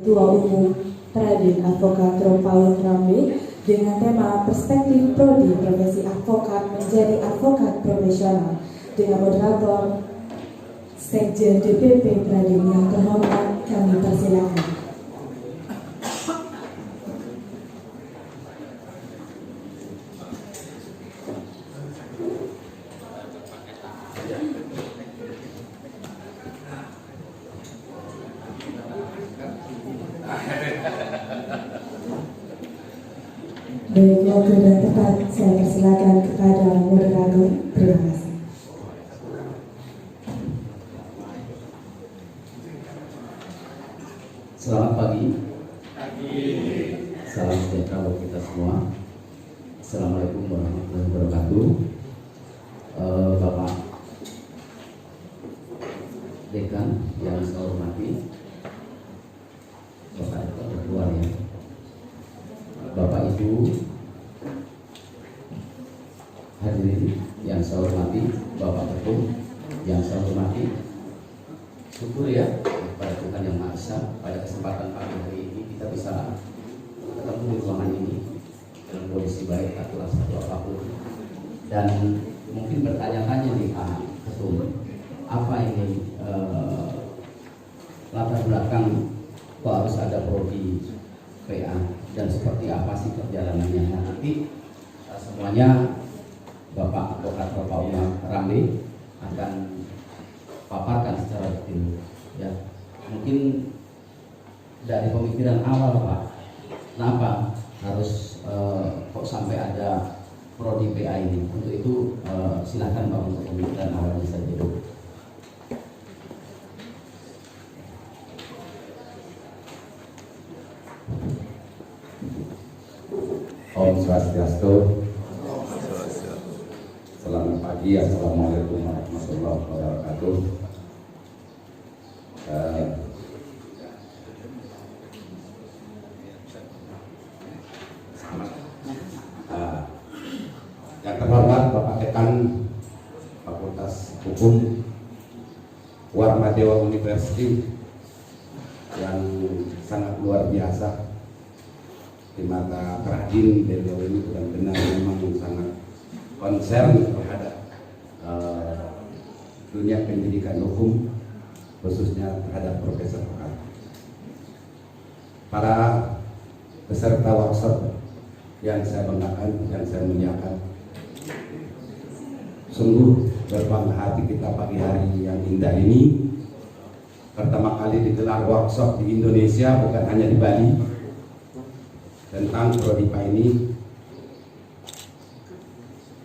Ketua Umum Pradin Advokat Paul Rambe dengan tema Perspektif Prodi Profesi Advokat Menjadi Advokat Profesional dengan moderator Sekjen DPP Pradin yang terhormat, kami persilakan. Baik, waktu dan tepat saya persilakan kepada moderator. Terima kasih. Selamat pagi. Salam sejahtera buat kita semua. Assalamualaikum warahmatullahi wabarakatuh. Bapak Dekan yang saya hormati, Bapak Dekan berdua ya, Bapak Ibu hadirin yang saya hormati, Bapak Ketum yang saya hormati, syukur ya kepada Tuhan Yang Maha Esa, pada kesempatan pagi hari ini kita bisa ketemu di ruangan ini dalam kondisi baik atau apapun. Dan mungkin bertanya-tanya nih Pak Ketum, apa ini latar belakang kok harus ada prodi PA dan seperti apa sih perjalanannya? Nah, nanti semuanya Bapak Advokat Paul Rambe akan paparkan secara detail ya. Mungkin dari pemikiran awal Pak, kenapa harus kok sampai ada prodi PA ini? Untuk itu silakan Pak untuk pemikiran awalnya saja dulu. Om Swastiastu. Selamat pagi, assalamualaikum warahmatullahi wabarakatuh. Yang terhormat Bapak Dekan Fakultas Hukum Warma Dewa University yang sangat luar biasa di mata Pradin, beliau ini benar-benar memang sangat concern terhadap dunia pendidikan hukum, khususnya terhadap profesor advokat. Para peserta workshop yang saya banggakan, yang saya muliakan, sungguh berbangga hati kita pagi hari yang indah ini. Pertama kali digelar workshop di Indonesia, bukan hanya di Bali, tentang prodi PA ini,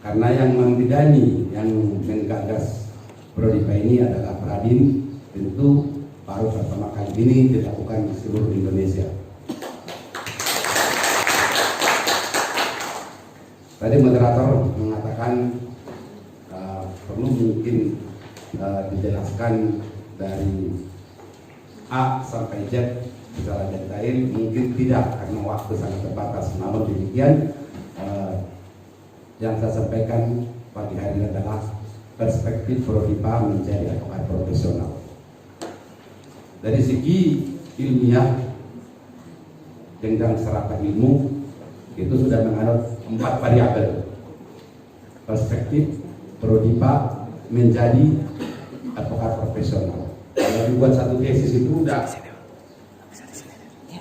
karena yang membidani, yang menggagas prodi PA ini adalah Pradin. Tentu baru pertama kali ini dilakukan di seluruh Indonesia. Tadi moderator mengatakan perlu mungkin dijelaskan dari A sampai Z secara detail, mungkin tidak karena waktu sangat terbatas. Namun demikian yang saya sampaikan pagi hari ini adalah perspektif prodi PA menjadi advokat profesional. Dari segi ilmiah, jenjang serata ilmu itu sudah menganut 4 variabel perspektif prodi PA menjadi advokat profesional. Kalau dibuat satu tesis itu udah,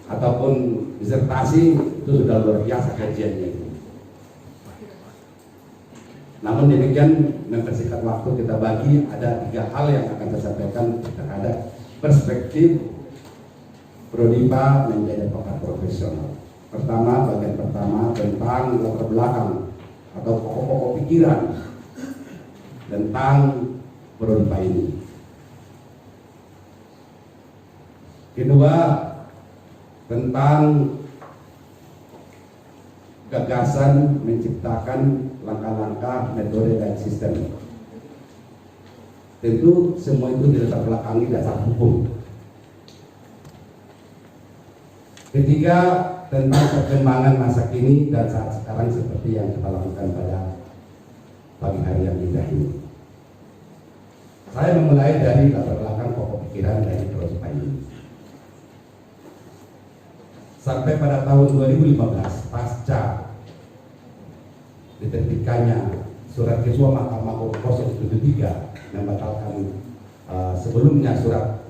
ataupun disertasi itu sudah luar biasa kajiannya itu. Namun demikian, mempersingkat waktu kita bagi, ada 3 hal yang akan saya sampaikan terhadap perspektif prodi PA menjadi advokat profesional. Pertama, bagian pertama tentang latar belakang atau pokok-pokok pikiran tentang prodi PA ini. Kedua, tentang gagasan menciptakan langkah-langkah, metode, dan sistem. Tentu semua itu dilatar belakangi dasar hukum. Ketiga, tentang perkembangan masa kini dan saat sekarang seperti yang kita lakukan pada pagi hari yang indah ini. Saya memulai dari latar belakang pokok pikiran dari prodi PA ini. sampai pada tahun 2015 pasca diterbitkannya surat Ketua Mahkamah Agung 073 membatalkan sebelumnya surat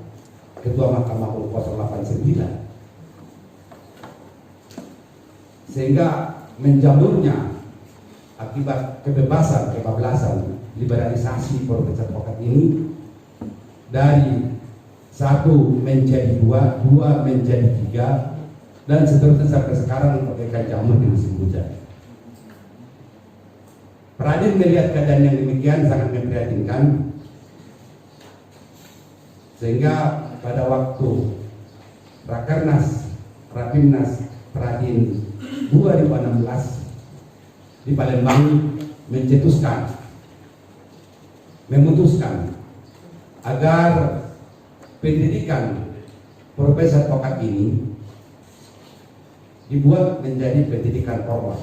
Ketua Mahkamah Agung 089, sehingga menjamurnya akibat kebablasan liberalisasi profesi advokat ini dari 1 menjadi 2, 2 menjadi 3, dan seterusnya sampai sekarang bagaikan jamur di musim hujan. Pradin melihat keadaan yang demikian sangat memprihatinkan, sehingga pada waktu Rakernas Rapimnas Pradin 2016 di Palembang memutuskan agar pendidikan profesi advokat ini dibuat menjadi pendidikan formal.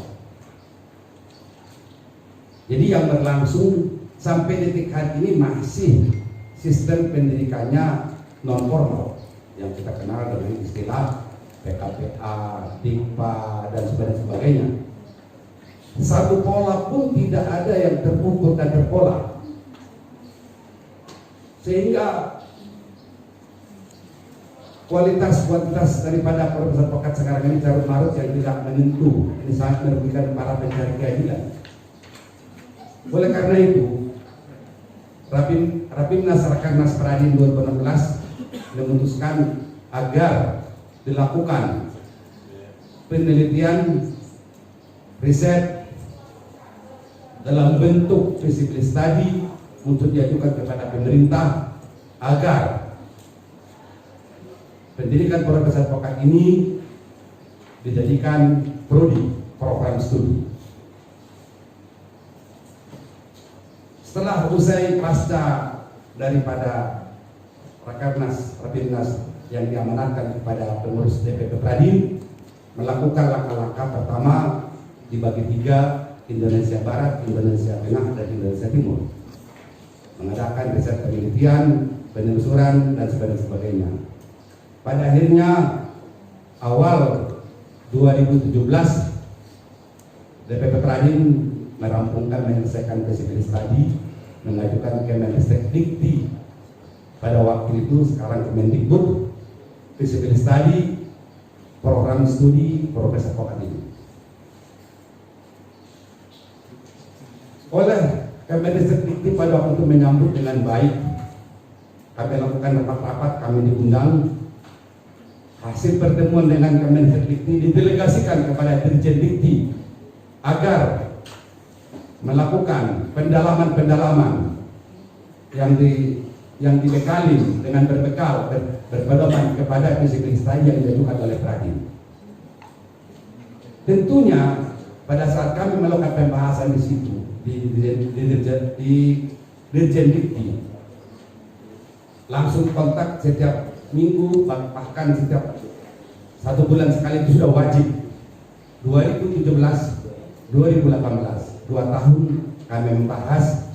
Jadi yang berlangsung sampai detik hari ini masih sistem pendidikannya non formal yang kita kenal dengan istilah PKPA, DIPA, dan sebagainya. Satu pola pun tidak ada yang terukur dan terpola, sehingga kualitas daripada profesi advokat sekarang ini carut marut yang tidak menentu. Ini sangat merugikan para pencari keadilan. Oleh karena itu, Rapimnas Rakernas Pradin 2016 memutuskan agar dilakukan penelitian riset dalam bentuk feasibility study untuk diajukan kepada pemerintah agar pendidikan profesi advokat ini dijadikan prodi, program studi. Setelah usai pasca daripada Rakernas Rapimnas yang diamanatkan kepada pengurus DPP Pradin, melakukan langkah-langkah pertama dibagi 3, Indonesia Barat, Indonesia Tengah, dan Indonesia Timur, mengadakan riset penelitian, penelusuran, dan sebagainya. Pada akhirnya awal 2017 DPP Pradin merampungkan menyelesaikan feasibility study, mengajukan Kemendikbud Dikti pada waktu itu, sekarang Kemendikbud, feasibility study program studi profesi advokat ini. Oleh Kemendikbud Dikti pada waktu itu menyambut dengan baik. Kami lakukan rapat-rapat, kami diundang. Hasil pertemuan dengan Kemendikbud Dikti didelegasikan kepada Dirjen Dikti agar melakukan pendalaman yang dibekali dengan berpedoman kepada feasibility study yang diajukan oleh Pradin. Tentunya pada saat kami melakukan pembahasan di situ di Dirjen Dikti, langsung kontak setiap minggu, bahkan setiap 1 bulan sekali itu sudah wajib. 2017, 2018, 2 tahun kami membahas,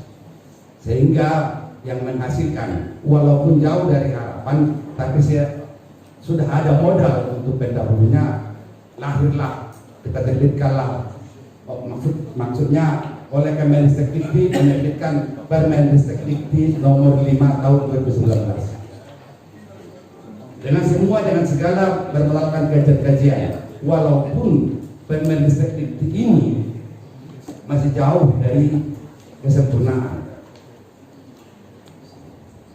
sehingga yang menghasilkan walaupun jauh dari harapan, tapi sudah ada modal untuk pendahulunya. Lahirlah, kita terbitkanlah, maksudnya oleh Kemendikbud Dikti menerbitkan Permendikbud Dikti nomor 5 tahun 2019 dengan segala bermelakukan kajian-kajian. Walaupun Permendikbud Dikti ini masih jauh dari kesempurnaan.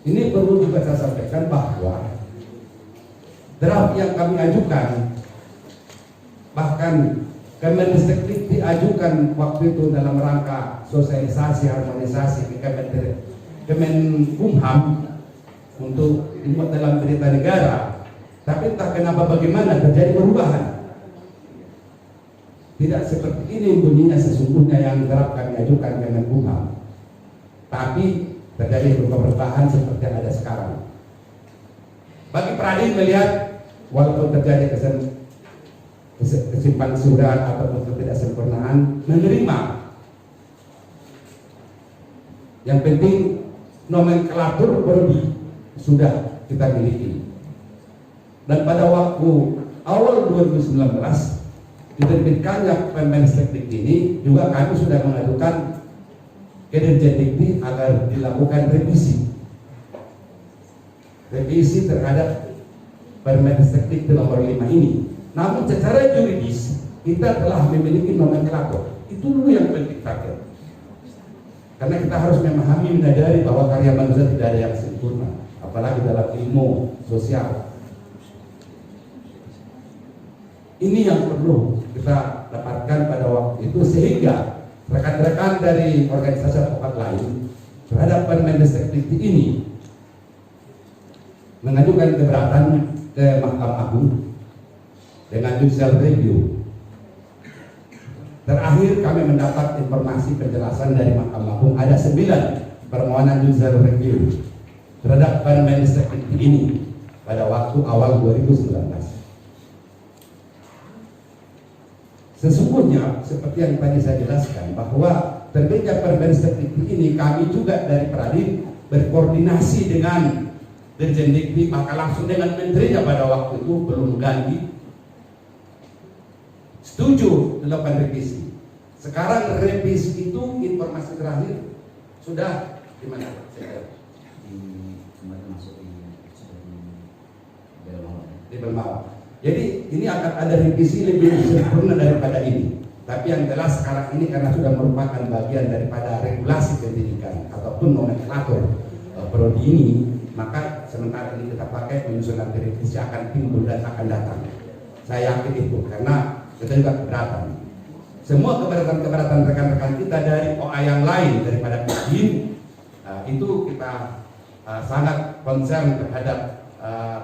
Ini perlu juga saya sampaikan bahwa draft yang kami ajukan, bahkan Kemendikbud Dikti diajukan waktu itu dalam rangka sosialisasi harmonisasi ke Kemenkumham untuk dimuat dalam berita negara, tapi entah kenapa bagaimana terjadi perubahan. Tidak seperti ini bunyinya sesungguhnya yang draft kami ajukan ke Kemenkumham, tapi terjadi perubahan seperti yang ada sekarang. Bagi Pradin melihat, walaupun terjadi kesimpangan surat ataupun ketidaksempurnaan, menerima. Yang penting nomenklatur prodi sudah kita miliki. Dan pada waktu awal 2019 diterbitkannya Permendikbud ini juga kami sudah mengajukan ke Dirjen Dikti agar dilakukan revisi terhadap Permendikbud nomor 5 ini. Namun secara juridis kita telah memiliki nomenklatur. Itu dulu yang penting target. Karena kita harus memahami, menyadari bahwa karya manusia tidak ada yang sempurna, apalagi dalam ilmu sosial. Ini yang perlu kita dapatkan pada waktu itu, sehingga rekan-rekan dari organisasi advokat lain terhadap Permendikbud ini mengajukan keberatan ke Mahkamah Agung dengan judicial review. Terakhir kami mendapat informasi penjelasan dari Mahkamah Agung, ada 9 permohonan judicial review terhadap Permendikbud ini pada waktu awal 2019. Sesungguhnya seperti yang tadi saya jelaskan, bahwa terbitnya Permendikbud ini kami juga dari Pradip berkoordinasi dengan Dirjen Dikti, maka langsung dengan menterinya pada waktu itu belum ganti, setuju dilakukan revisi. Sekarang revisi itu informasi terakhir sudah di mana? Kemarin masuk Di Belmawa. Jadi ini akan ada revisi lebih sempurna daripada ini. Tapi yang jelas sekarang ini karena sudah merupakan bagian daripada regulasi pendidikan ataupun nomenklatur prodi ini, maka sementara ini kita pakai menyusun nanti revisi akan timbul dan akan datang. Saya yakin itu karena kita juga keberatan. Semua keberatan rekan-rekan kita dari OA yang lain daripada PIN, itu kita sangat concern terhadap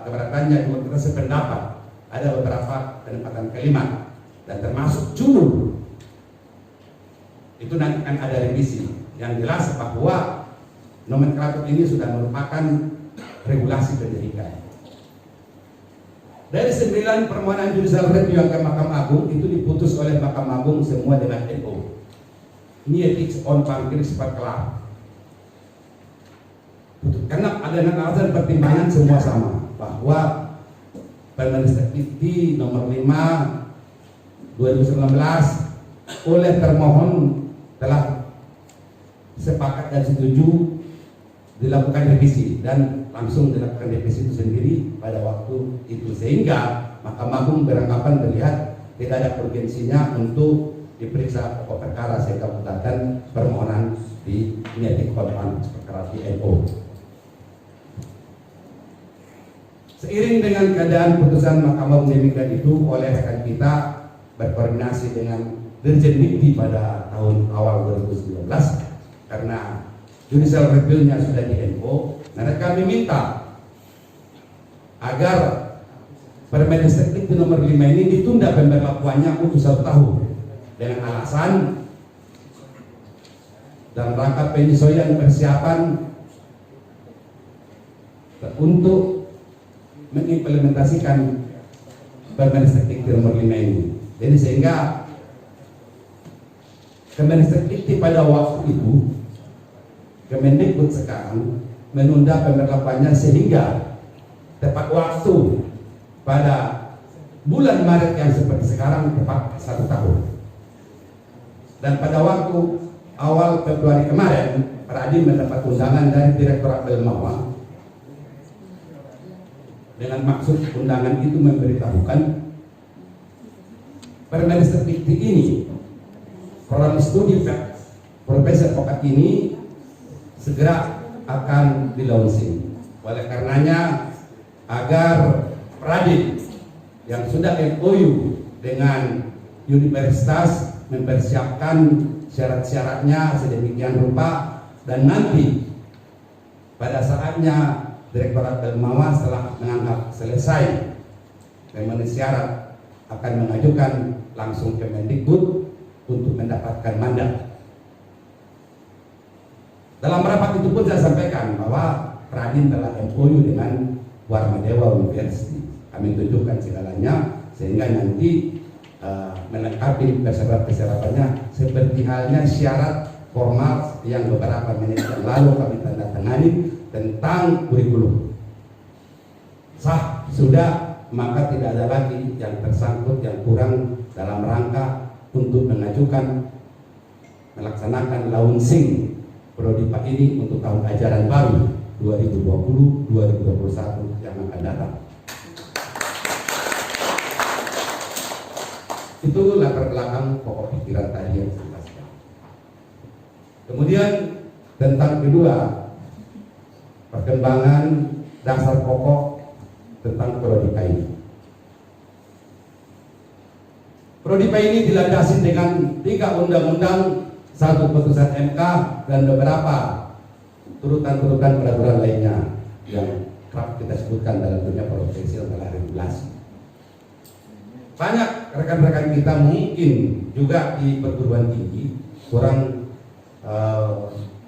keberatannya. Juga kita sependapat. Ada beberapa penempatan kalimat dan termasuk judul itu nanti akan ada revisi. Yang jelas bahwa nomenklatur ini sudah merupakan regulasi pendidikan. Dari 9 permohonan judicial review yang ke Mahkamah Agung itu diputus oleh Mahkamah Agung semua dengan NO. Ini etik on pangkir sifat kelar. Karena ada alasan pertimbangan semua sama, bahwa Permendikbud nomor 5 2019 oleh termohon telah sepakat dan setuju dilakukan revisi, dan langsung dilakukan revisi itu sendiri pada waktu itu, sehingga Mahkamah Agung beranggapan melihat tidak ada urgensinya untuk diperiksa pokok perkara, sehingga putuskan permohonan di etik perkara di NO. Seiring dengan keadaan putusan Mahkamah Agung demikian itu, oleh rekan kita berkoordinasi dengan Dirjen Dikti pada tahun awal 2019 karena judicial review-nya sudah di NO. Nah, kami minta agar Permendikbud nomor 5 ini ditunda pemberlakuannya untuk 1 tahun dengan alasan dalam rangka penyesuaian persiapan untuk mengimplementasikan Permendikbud nomor 5 ini. Jadi sehingga Permendikbud pada waktu itu, Kemendikbud sekarang menunda pemberlakuannya sehingga tepat waktu pada bulan Maret yang seperti sekarang tepat 1 tahun. Dan pada waktu awal Februari kemarin, Radin mendapat undangan dari Direktorat Belmawa dengan maksud undangan itu memberitahukan Permendikbud ini, program studi Profesor advokat ini segera akan di-launching. Oleh karenanya, agar Pradip yang sudah MOU dengan universitas mempersiapkan syarat-syaratnya sedemikian rupa, dan nanti pada saatnya Direktorat Belmawa setelah menganggap selesai memenuhi syarat akan mengajukan langsung ke Mendikbud untuk mendapatkan mandat. Dalam rapat itu pun saya sampaikan bahwa Pradin telah MOU dengan Warmadewa University. Kami tunjukkan segalanya sehingga nanti melengkapi persyaratan-persyaratannya seperti halnya syarat formal yang beberapa menit yang lalu kami tanda tangani tentang kurikulum. Sah sudah maka tidak ada lagi yang tersangkut yang kurang dalam rangka untuk mengajukan melaksanakan launching Prodipa ini untuk tahun ajaran baru 2020-2021 yang akan datang. Itu latar belakang pokok pikiran tadi yang saya jelaskan. Kemudian tentang kedua, perkembangan dasar pokok tentang Prodipa ini. Prodipa ini dilandasi dengan 3 undang-undang, 1 putusan MK, dan beberapa turutan-turutan peraturan lainnya yang kerap kita sebutkan dalam dunia profesi adalah regulasi. Banyak rekan-rekan kita mungkin juga di perguruan tinggi kurang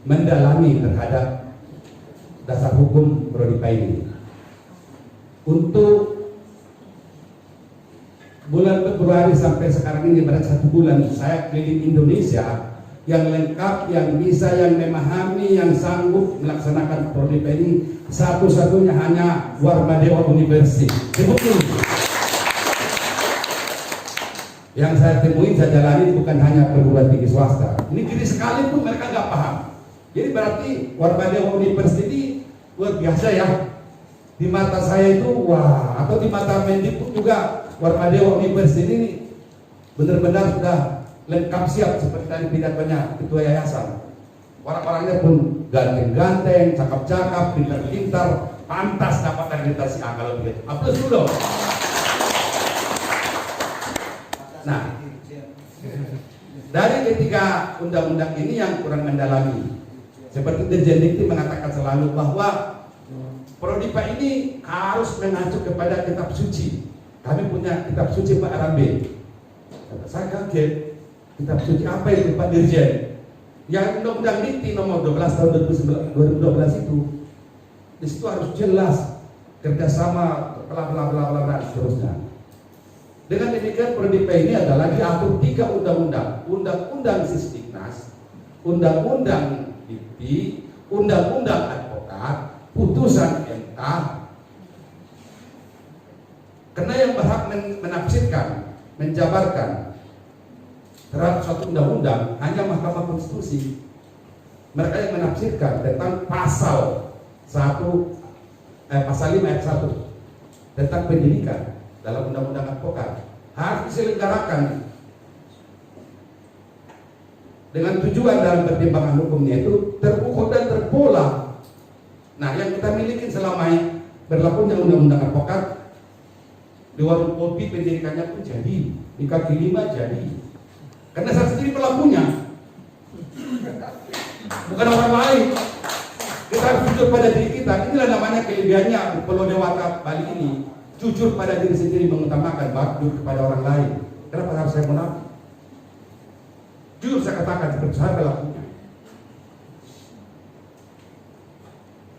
mendalami terhadap dasar hukum Prodipa ini. Untuk bulan Februari sampai sekarang ini berat 1 bulan saya keliling Indonesia, yang lengkap, yang bisa, yang memahami, yang sanggup melaksanakan Prodipa ini satu-satunya hanya Warmadewa University. Yang saya temuin, saya jalani bukan hanya perguruan tinggi swasta. Ini kiri sekali pun mereka nggak paham. Jadi berarti Warmadewa University ini luar biasa ya. Di mata saya itu wah, atau di mata Mendikbud juga Warmadewa University ini benar-benar sudah lengkap siap seperti tadi pidatonya ketua yayasan. Orang-orangnya pun ganteng-ganteng, cakap-cakap, pintar-pintar, pantas dapat akreditasi A kalau begitu. Aplaus dulu. Nah, dari ketiga undang-undang ini yang kurang mendalami, seperti Dirjen Dikti mengatakan selalu bahwa Prodipa ini harus mengacu kepada kitab suci. Kami punya kitab suci Pak Rambe. Saya kaget, kitab suci apa itu Pak Dirjen? Yang Undang-Undang Dikti nomor 12 tahun 2012 itu, di situ harus jelas kerjasama bla bla bla bla dan seterusnya. Dengan demikian Prodipa ini adalah diatur 3 undang-undang, Undang-Undang Sisdiknas, Undang-Undang Dikti, Undang-Undang Advokat, putusan MK. Karena yang berhak menafsirkan, menjabarkan terhadap suatu undang-undang hanya Mahkamah Konstitusi. Mereka yang menafsirkan tentang pasal 5 ayat 1 tentang pendidikan dalam Undang-Undang Advokat harus diselenggarakan dengan tujuan dalam pertimbangan hukumnya itu terukur dan terpola. Nah, yang kita miliki selama ini berlakunya Undang-Undang Advokat, di warung kopi pendidikannya pun jadi, di kaki 5 jadi, karena saya sendiri pelakunya, bukan orang lain. Kita harus jujur pada diri kita. Inilah namanya kelebihannya Pulau Dewata Bali ini, jujur pada diri sendiri, mengutamakan jujur kepada orang lain. Kenapa harus saya munafik? Jujur saya katakan seperti saya pelakunya.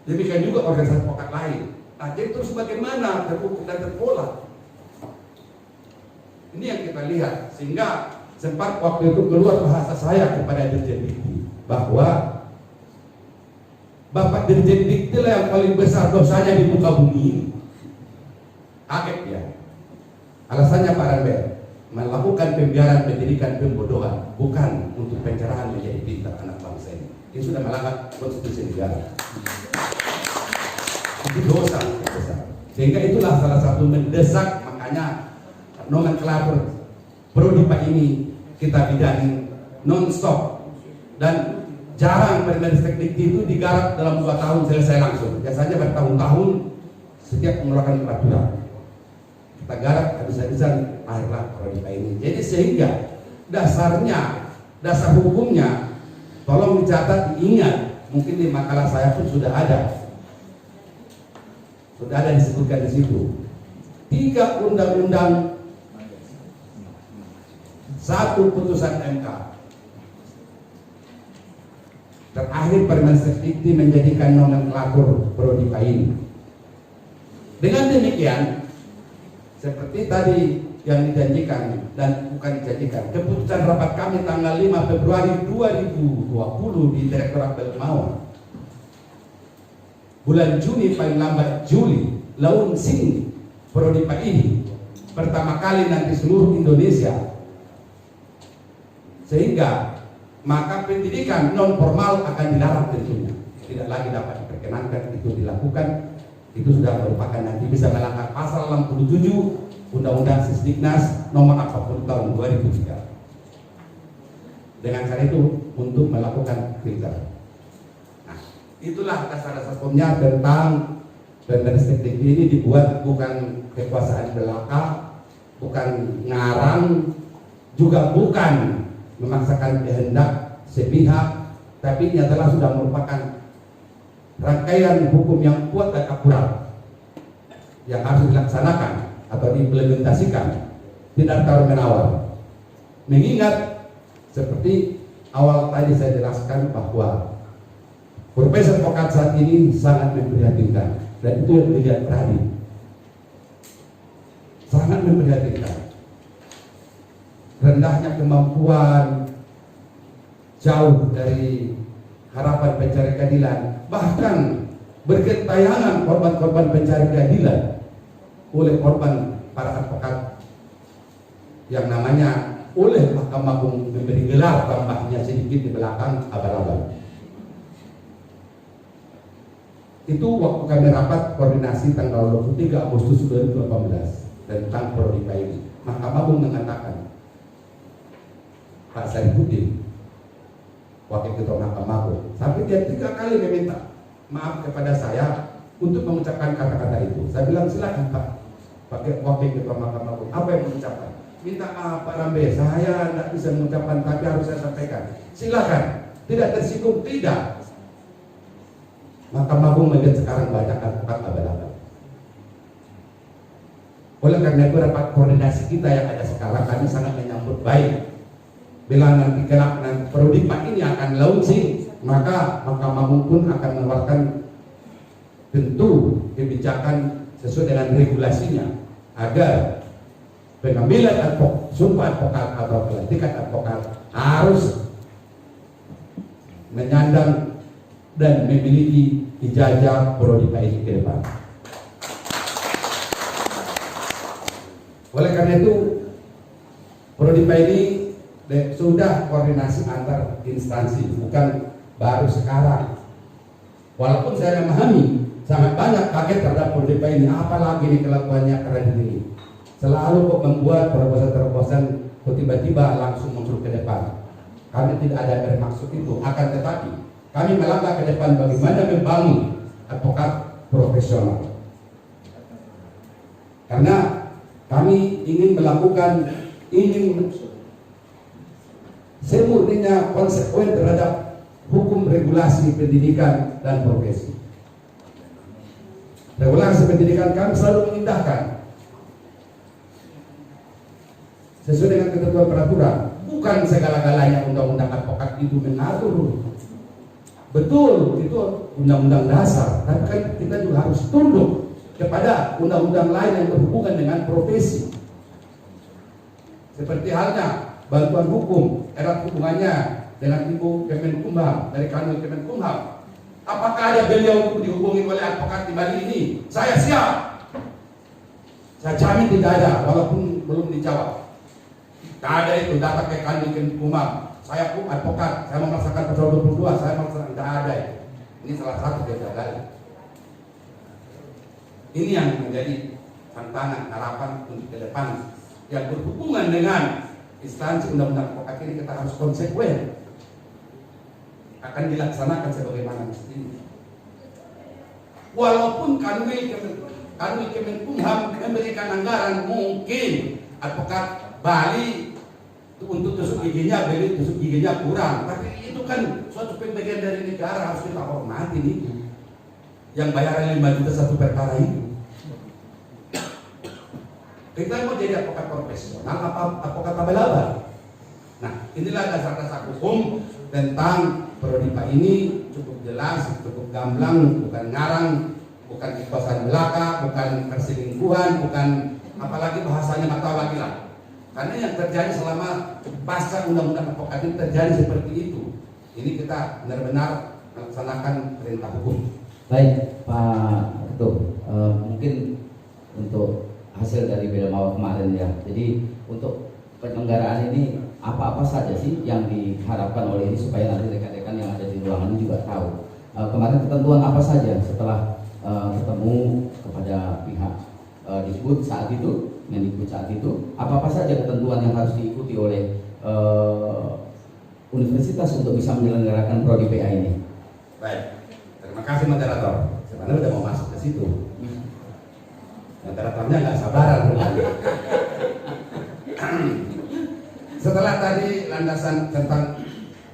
Demikian juga organisasi advokat lain. Nah, jadi terus bagaimana terukur dan terpola? Ini yang kita lihat, sehingga sempat waktu itu keluar bahasa saya kepada Dirjen Dikti bahwa Bapak Dirjen Dikti lah yang paling besar dosanya di muka bumi ini. Kaget ya. Alasannya Pak Rambe melakukan pembiaran pendidikan pembodohan, bukan untuk pencerahan menjadi pintar anak bangsa ini. Ini sudah melanggar konstitusi negara. Itu dosa besar. Sehingga itulah salah satu mendesak, makanya nomenklatur Prodipa ini kita bidani non-stop, dan jarang Permendikbud Dikti itu digarap dalam 2 tahun selesai langsung. Biasanya bertahun-tahun setiap mengeluarkan peraturan. Kita garap habis-habisan akhirlah Prodipa ini. Jadi sehingga dasar hukumnya tolong dicatat, diingat. Mungkin di makalah saya pun sudah ada disebutkan di situ. 3 undang-undang, 1 putusan MK. Terakhir Permendikbud Dikti menjadikan nomenklatur Prodipa ini. Dengan demikian, seperti tadi yang dijanjikan dan bukan dijanjikan, keputusan rapat kami tanggal 5 Februari 2020 di Direktorat Belmawa, bulan Juni paling lambat Juli launching Prodipa ini pertama kali nanti seluruh Indonesia, sehingga maka pendidikan non formal akan dilarang tentunya, tidak lagi dapat diperkenankan itu dilakukan. Itu sudah merupakan nanti bisa melanggar pasal 67 Undang-Undang Sisdiknas nomor 40 tahun 2003. Dengan cara itu untuk melakukan filter. Nah, itulah dasar-dasar hukumnya tentang perspektif ini dibuat bukan kekuasaan belaka, bukan ngarang, juga bukan memaksakan kehendak sepihak, tapi ini adalah sudah merupakan rangkaian hukum yang kuat dan akurat yang harus dilaksanakan atau diimplementasikan, tidak tawar-menawar. Mengingat seperti awal tadi saya jelaskan bahwa Profesor Pokat saat ini sangat memprihatinkan, dan itu yang dilihat tadi sangat memprihatinkan. Rendahnya kemampuan, jauh dari harapan pencari keadilan, bahkan bergentayangan korban-korban pencari keadilan oleh korban para advokat yang namanya oleh Mahkamah Agung memberi gelar tambahnya sedikit di belakang abal-abal. Itu waktu kami rapat koordinasi tanggal 23 Agustus 2018 tentang Prodipa ini. Mahkamah Agung mengatakan, Pak Sarifuddin, Wakil Ketua Mahkamah Agung, sampai dia 3 kali meminta maaf kepada saya untuk mengucapkan kata-kata itu. Saya bilang silakan Pak, Wakil Ketua Mahkamah Agung, apa yang mengucapkan? Minta maaf Pak Rambe, saya tidak bisa mengucapkan, tapi harus saya sampaikan. Silakan, tidak tersinggung, tidak. Mahkamah Agung melihat sekarang banyak advokat abal-abal. Oleh karena itu rapat koordinasi kita yang ada sekarang kami sangat menyambut baik. Bila nanti kelak Prodipa ini akan launching, maka Mahkamah Agung pun akan mengeluarkan tentu kebijakan sesuai dengan regulasinya agar pengambilan sumpah advokat atau pelantikan advokat harus menyandang dan memiliki ijazah Prodipa ini ke depan. Oleh karena itu Prodipa ini sudah koordinasi antar instansi, bukan baru sekarang. Walaupun saya memahami sangat banyak kaget terhadap Prodipa ini, apalagi ini kelakuannya keren ini. Selalu kok membuat terobosan-terobosan kok tiba-tiba langsung muncul ke depan. Kami tidak ada bermaksud itu, akan tetapi kami melangkah ke depan bagaimana membangun advokat profesional. Karena kami ingin melakukan, ingin semurninya konsekuen terhadap hukum regulasi pendidikan dan profesi. Regulasi pendidikan kami selalu mengindahkan sesuai dengan ketentuan peraturan. Bukan segala-galanya undang-undang advokat itu mengatur. Betul, itu undang-undang dasar. Tapi kan kita juga harus tunduk kepada undang-undang lain yang berhubungan dengan profesi. Seperti halnya bantuan hukum, erat hubungannya dengan Ibu Kemenkumham, dari Kanwil Kemenkumham. Apakah ada beliau untuk dihubungi oleh advokat di Bali ini? Saya siap. Saya jamin tidak ada, walaupun belum dijawab. Tidak ada itu, data ke Kanwil Kemenkumham. Saya pun advokat, saya memaksakan pasal 22, saya memaksakan, tidak ada itu. Ini salah satu kegagalan. Ini yang menjadi tantangan, harapan untuk ke depan yang berhubungan dengan instansi undang-undang advokat ini. Kita harus konsekuen, akan dilaksanakan sebagaimana mestinya. Walaupun Kanwil Kemenkumham memberikan anggaran, mungkin advokat Bali untuk tusuk giginya beli, tusuk giginya kurang, tapi itu kan suatu pembagian dari negara, harus kita hormati nih. Yang bayaran 5 juta satu perkara itu. Kita mau jadi advokat profesional apa advokat abal-abal? Nah, inilah dasar-dasar hukum tentang Prodipa ini, cukup jelas, cukup gamblang, bukan ngarang, bukan kekuasaan belaka, bukan perselingkuhan, bukan apalagi bahasanya nggak tahu lagi lah. Karena yang terjadi selama pasca undang-undang advokat ini terjadi seperti itu. Ini kita benar-benar melaksanakan perintah hukum. Baik, Pak Ketua, mungkin untuk hasil dari Belmawa kemarin ya. Jadi untuk penyelenggaraan ini apa-apa saja sih yang diharapkan oleh ini supaya nanti rekan-rekan yang ada di ruangan ini juga tahu. Kemarin ketentuan apa saja setelah ketemu kepada pihak Dikbud saat itu, Mendikbud saat itu, apa-apa saja ketentuan yang harus diikuti oleh universitas untuk bisa menyelenggarakan prodi PA ini. Baik, terima kasih moderator. Sebenarnya udah mau masuk ke situ. Moderatornya nggak sabaran. Setelah tadi landasan tentang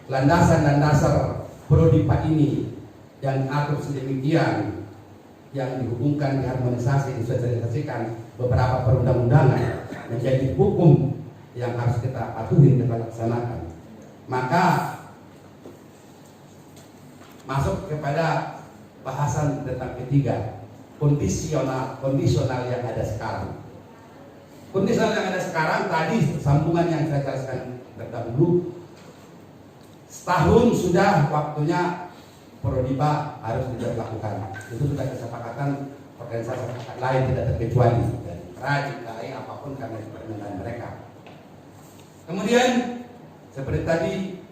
landasan dan dasar prodi PA ini yang atur sedemikian, yang dihubungkan, diharmonisasi, disosialisasikan beberapa perundang-undangan menjadi hukum yang harus kita patuhi, kita laksanakan. Maka masuk kepada bahasan tentang ketiga, kondisional yang ada sekarang. Kondisional yang ada sekarang tadi sambungan yang saya jelaskan terdahulu, setahun sudah waktunya Prodipa harus dilakukan. Itu sudah kesepakatan organisasi lain tidak terkecuali dari Pradi, KAI, apapun karena permintaan mereka. Kemudian seperti tadi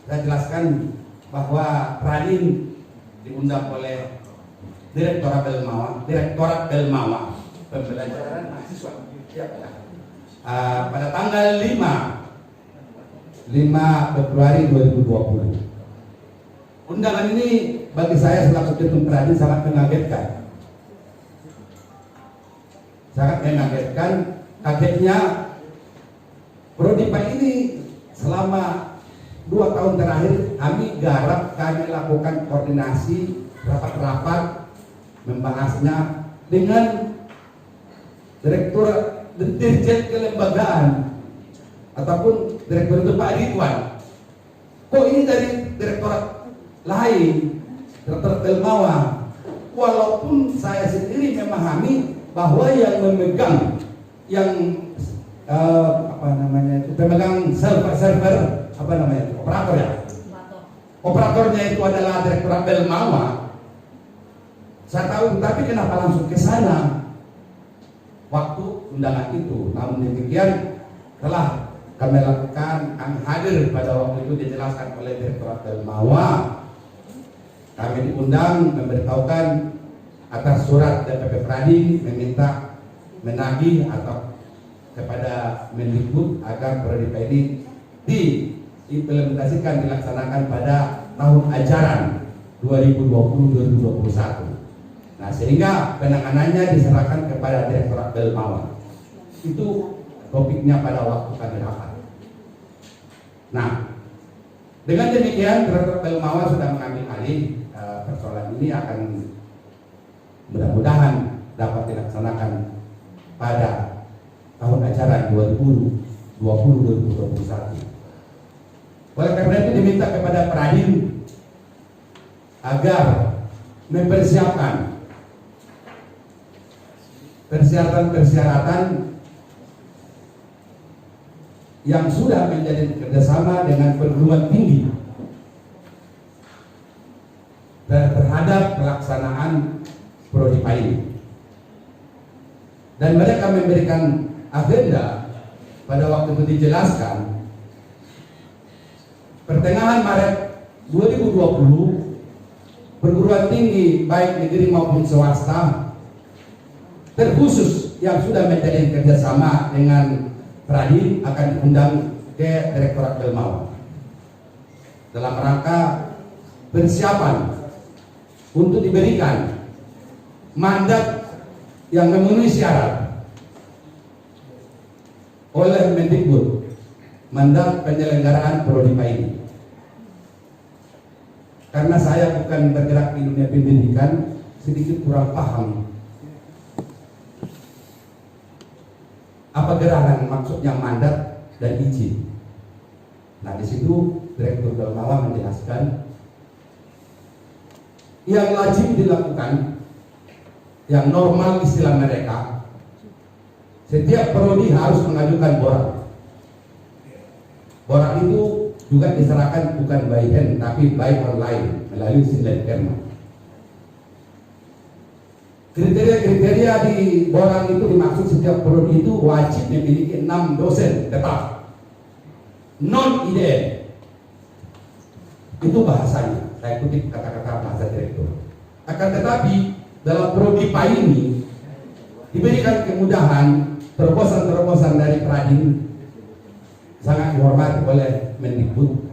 saya jelaskan bahwa Radin diundang oleh Direktorat Belmawa Pembelajaran Mahasiswa pada tanggal 5 Februari 2020. Undangan ini bagi saya selaku Ketum Radin sangat mengagetkan. Sangat mengagetkan. Kagetnya Prodipa ini selama 2 tahun terakhir kami lakukan koordinasi rapat-rapat membahasnya dengan Direktur Dirjen Kelembagaan ataupun Direktur itu Pak Ridwan. Kok ini dari direktorat lain, Direktur Belmawa, walaupun saya sendiri memahami bahwa yang memegang pemegang server operator ya. Operatornya itu adalah Direktorat Belmawa. Saya tahu, tapi kenapa langsung ke sana waktu undangan itu? Namun demikian telah kami lakukan, kami hadir pada waktu itu dijelaskan oleh Direktorat Belmawa. Kami diundang memberitahukan atas surat DPP Pradi meminta menagih atau kepada Mendikbud agar prodi ini diimplementasikan, dilaksanakan pada tahun ajaran 2020-2021. Nah, sehingga penanganannya diserahkan kepada Direktorat Belmawa. Itu topiknya pada waktu kami rapat. Nah, dengan demikian Direktorat Belmawa sudah mengambil alih persoalan ini, akan mudah-mudahan dapat dilaksanakan pada tahun ajaran 2020-2021. Oleh karena itu diminta kepada Pradin agar mempersiapkan persyaratan yang sudah menjadi kerjasama dengan perguruan tinggi terhadap pelaksanaan prodi ini. Dan mereka memberikan agenda pada waktu itu dijelaskan pertengahan Maret 2020 perguruan tinggi baik negeri maupun swasta terkhusus yang sudah menjalin kerjasama dengan Pradi akan diundang ke Direktorat Belmawa dalam rangka persiapan untuk diberikan mandat yang memenuhi syarat oleh Mendikbud, mandat penyelenggaraan prodi ini. Karena saya bukan bergerak di dunia pendidikan, sedikit kurang paham apa gerangan maksudnya mandat dan izin. Nah, di situ Direktur Belmawa menjelaskan yang wajib dilakukan, yang normal istilah mereka, setiap prodi harus mengajukan borak. Borak itu juga diserahkan bukan by hand tapi by online melalui Sindenperma. Kriteria-kriteria di Borang itu dimaksud setiap prodi itu wajib memiliki 6 dosen tetap non IDN. Itu bahasanya, saya kutip kata-kata bahasa direktur. Akan tetapi dalam prodi PA ini diberikan kemudahan, terobosan-terobosan dari Pradin sangat dihormati oleh Mendikbud,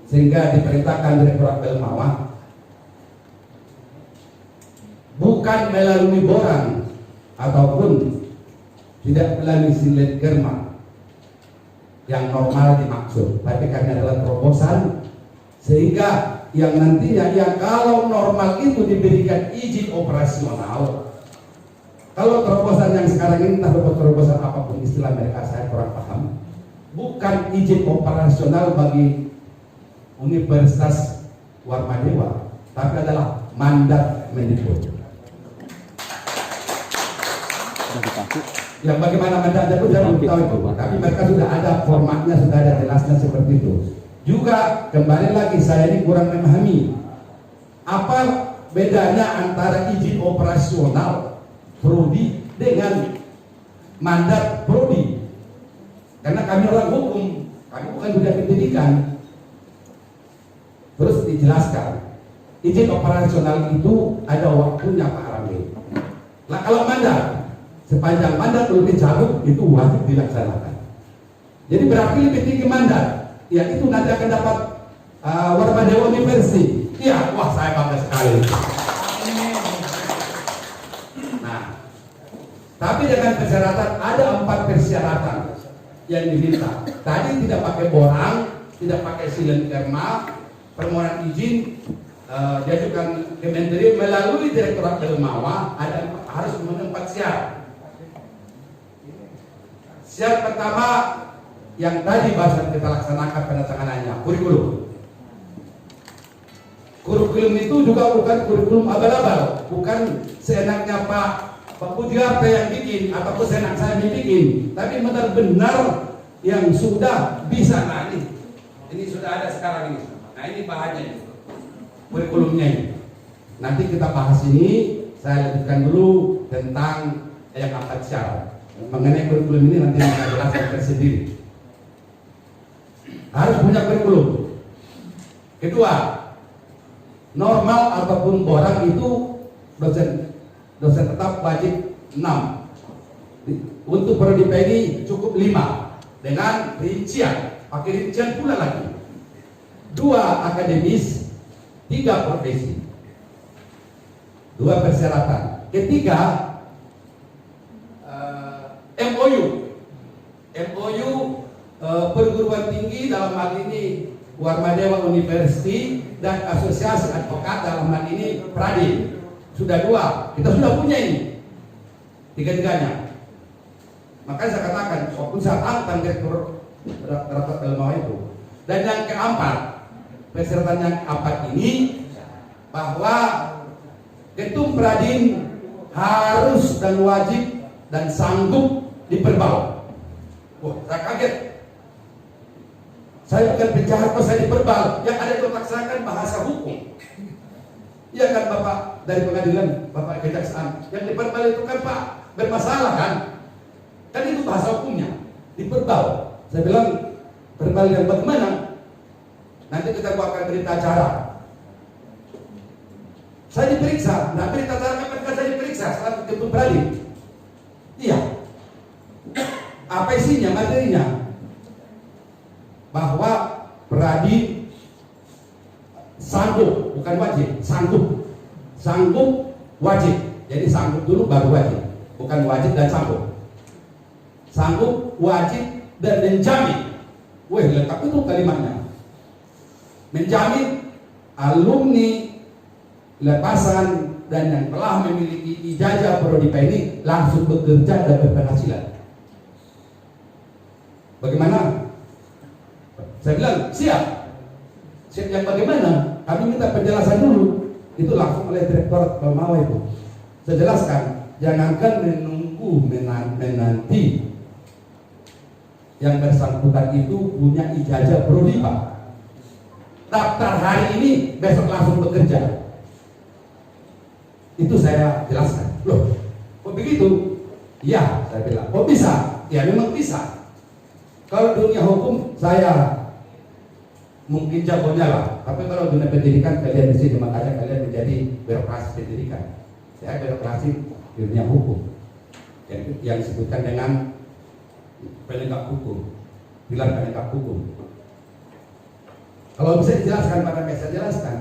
sehingga diperintahkan Direktorat Belmawa bukan melalui Borang ataupun tidak melalui Silet Germa yang normal dimaksud, tapi karena adalah terobosan sehingga yang nantinya yang kalau normal itu diberikan izin operasional. Kalau terobosan yang sekarang ini entah terobosan apapun istilah mereka saya kurang paham, bukan izin operasional bagi Universitas Warmadewa, tapi adalah mandat Mendikbud. Yang bagaimana mandatnya itu saya belum tahu itu, tapi mereka sudah ada formatnya, sudah ada jelasnya seperti itu. Juga kembali lagi saya ini kurang memahami apa bedanya antara izin operasional prodi dengan mandat prodi. Karena kami orang hukum, kami bukan dunia pendidikan. Terus dijelaskan, izin operasional itu ada waktunya Pak Ramli. Nah kalau mandat, sepanjang mandat belum dicabut itu wajib dilaksanakan. Jadi berarti lebih tinggi mandat, ya itu nanti akan dapat Warmadewa University. Iya, wah saya bangga sekali. Nah, tapi dengan persyaratan ada 4 persyaratan yang diminta. Tadi tidak pakai Borang, tidak pakai Silen Germa, permohonan izin diajukan ke Menteri melalui Direktorat Belmawa harus memenuhi 4 syarat. Syarat pertama yang tadi bahasan kita laksanakan penandatanganannya, kurikulum. Kurikulum itu juga bukan kurikulum abal-abal, bukan seenaknya Pak Pujiarta yang bikin ataupun seenak saya yang bikin, tapi benar-benar yang sudah bisa. Nah ini sudah ada sekarang ini. Nah ini bahannya, kurikulumnya ini. Nanti kita bahas ini, saya lanjutkan dulu tentang yang 4 syarat. Mengenai kurikulum ini nanti saya jelaskan tersendiri. Harus punya kurikulum. Kedua, normal ataupun Borang itu dosen tetap wajib 6. Untuk prodi PNI cukup 5 dengan rincian, pakai rincian pula lagi. 2 akademis, 3 profesi. 2 persyaratan. Ketiga, MOU perguruan tinggi dalam hal ini Warmadewa University dan Asosiasi Advokat dalam hal ini Pradin. Sudah 2, kita sudah punya ini 3-tiganya. Makanya saya katakan walaupun saya tantang Direktur Rapat Belmawa itu. Dan yang keempat, persyaratan yang keempat ini bahwa Ketum Pradin harus dan wajib dan sanggup diperbal. Wah, saya kaget. Saya bukan penjahat, kok saya diperbal. Yang ada itu laksanakan bahasa hukum. Iya kan Bapak dari pengadilan, Bapak kejaksaan. Yang diperbal itu kan Pak bermasalah kan? Kan itu bahasa hukumnya. Diperbal. Saya bilang perbal yang bagaimana? Nanti kita buatkan berita acara. Saya diperiksa. Nah berita acara kapan saya diperiksa? Saat Ketum Pradin. Iya. Apa isinya, materinya? Bahwa Pradin sanggup, bukan wajib, sanggup wajib. Jadi sanggup dulu baru wajib, bukan wajib dan sanggup. Sanggup, wajib dan menjamin. Wah, lengkap itu kalimatnya. Menjamin alumni lepasan dan yang telah memiliki ijazah prodi PNI langsung bekerja dan berpenghasilan. Bagaimana? Saya bilang siap. Siap yang bagaimana? Kami minta penjelasan dulu. Itu langsung oleh Direktorat Belmawa itu. Saya jelaskan, jangankan menunggu menanti yang bersangkutan itu punya ijazah prodi Pak. Daftar hari ini, besok langsung bekerja. Itu saya jelaskan. Loh, kok begitu? Iya, saya bilang. Kok bisa? Ya memang bisa. Kalau dunia hukum saya mungkin jagonya lah, tapi kalau dunia pendidikan kalian di sini, makanya kalian menjadi birokrasi pendidikan. Saya birokrasi di dunia hukum yang disebutkan dengan penegak hukum, pilar penegak hukum. Kalau bisa dijelaskan, maka saya jelaskan.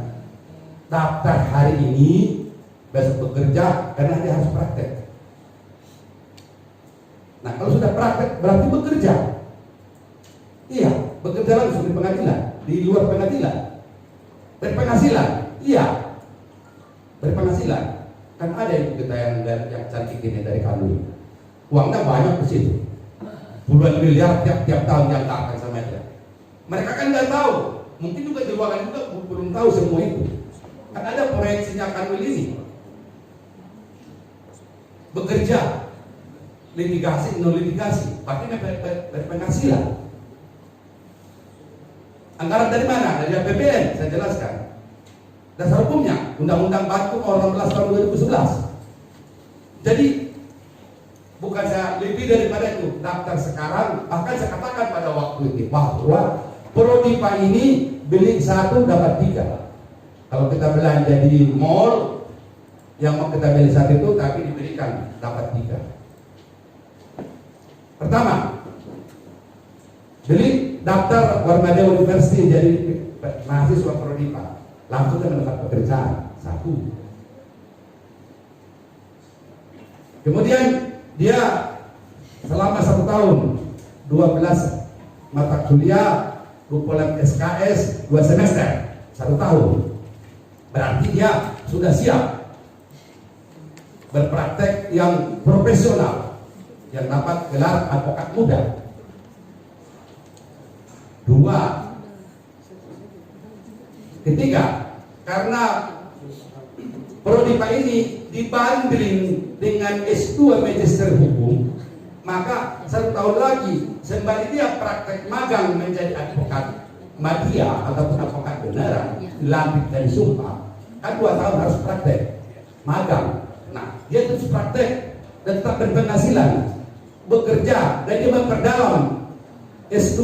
Daftar hari ini, besok bekerja, karena dia harus praktek. Nah, kalau sudah praktek berarti bekerja. Iya, bekerja langsung di pengadilan, di luar pengadilan. Berpenghasilan, iya, berpenghasilan. Kan ada ibu kita yang cantik ini dari kami. Uangnya banyak di situ, puluhan miliar tiap tahun dianggarkan sama dia. Mereka kan nggak tahu, mungkin juga di ruangan juga belum tahu semua itu. Kan ada proyeksinya Kanwil ini. Bekerja, litigasi, non litigasi, pasti berpenghasilan. Anggaran dari mana? Dari APBN, saya jelaskan. Dasar hukumnya, Undang-Undang 40 Nomor 16 Tahun 2011. Jadi bukan saya lebih daripada itu. Daftar sekarang, bahkan saya katakan pada waktu itu bahwa Prodipa ini beli 1 dapat 3. Kalau kita belanja di mall, yang mau kita beli 1 itu tapi diberikan dapat 3. Pertama, beli daftar Warmada University jadi mahasiswa Prodipa, langsung dia mendapat pekerjaan 1. Kemudian dia selama 1 tahun 12 mata kuliah, kumpulan SKS 2 semester, 1 tahun. Berarti dia sudah siap berpraktek yang profesional, yang dapat gelar advokat muda. 2. Ketiga, karena Prodipa ini dibanding dengan S2 Magister Hukum, maka 1 tahun lagi sembari dia praktek magang menjadi advokat madya ataupun advokat beneran, dilantik dan disumpah, kan 2 tahun harus praktek magang. Nah, dia terus praktek dan tetap berpenghasilan, bekerja, dan dia memperdalam S2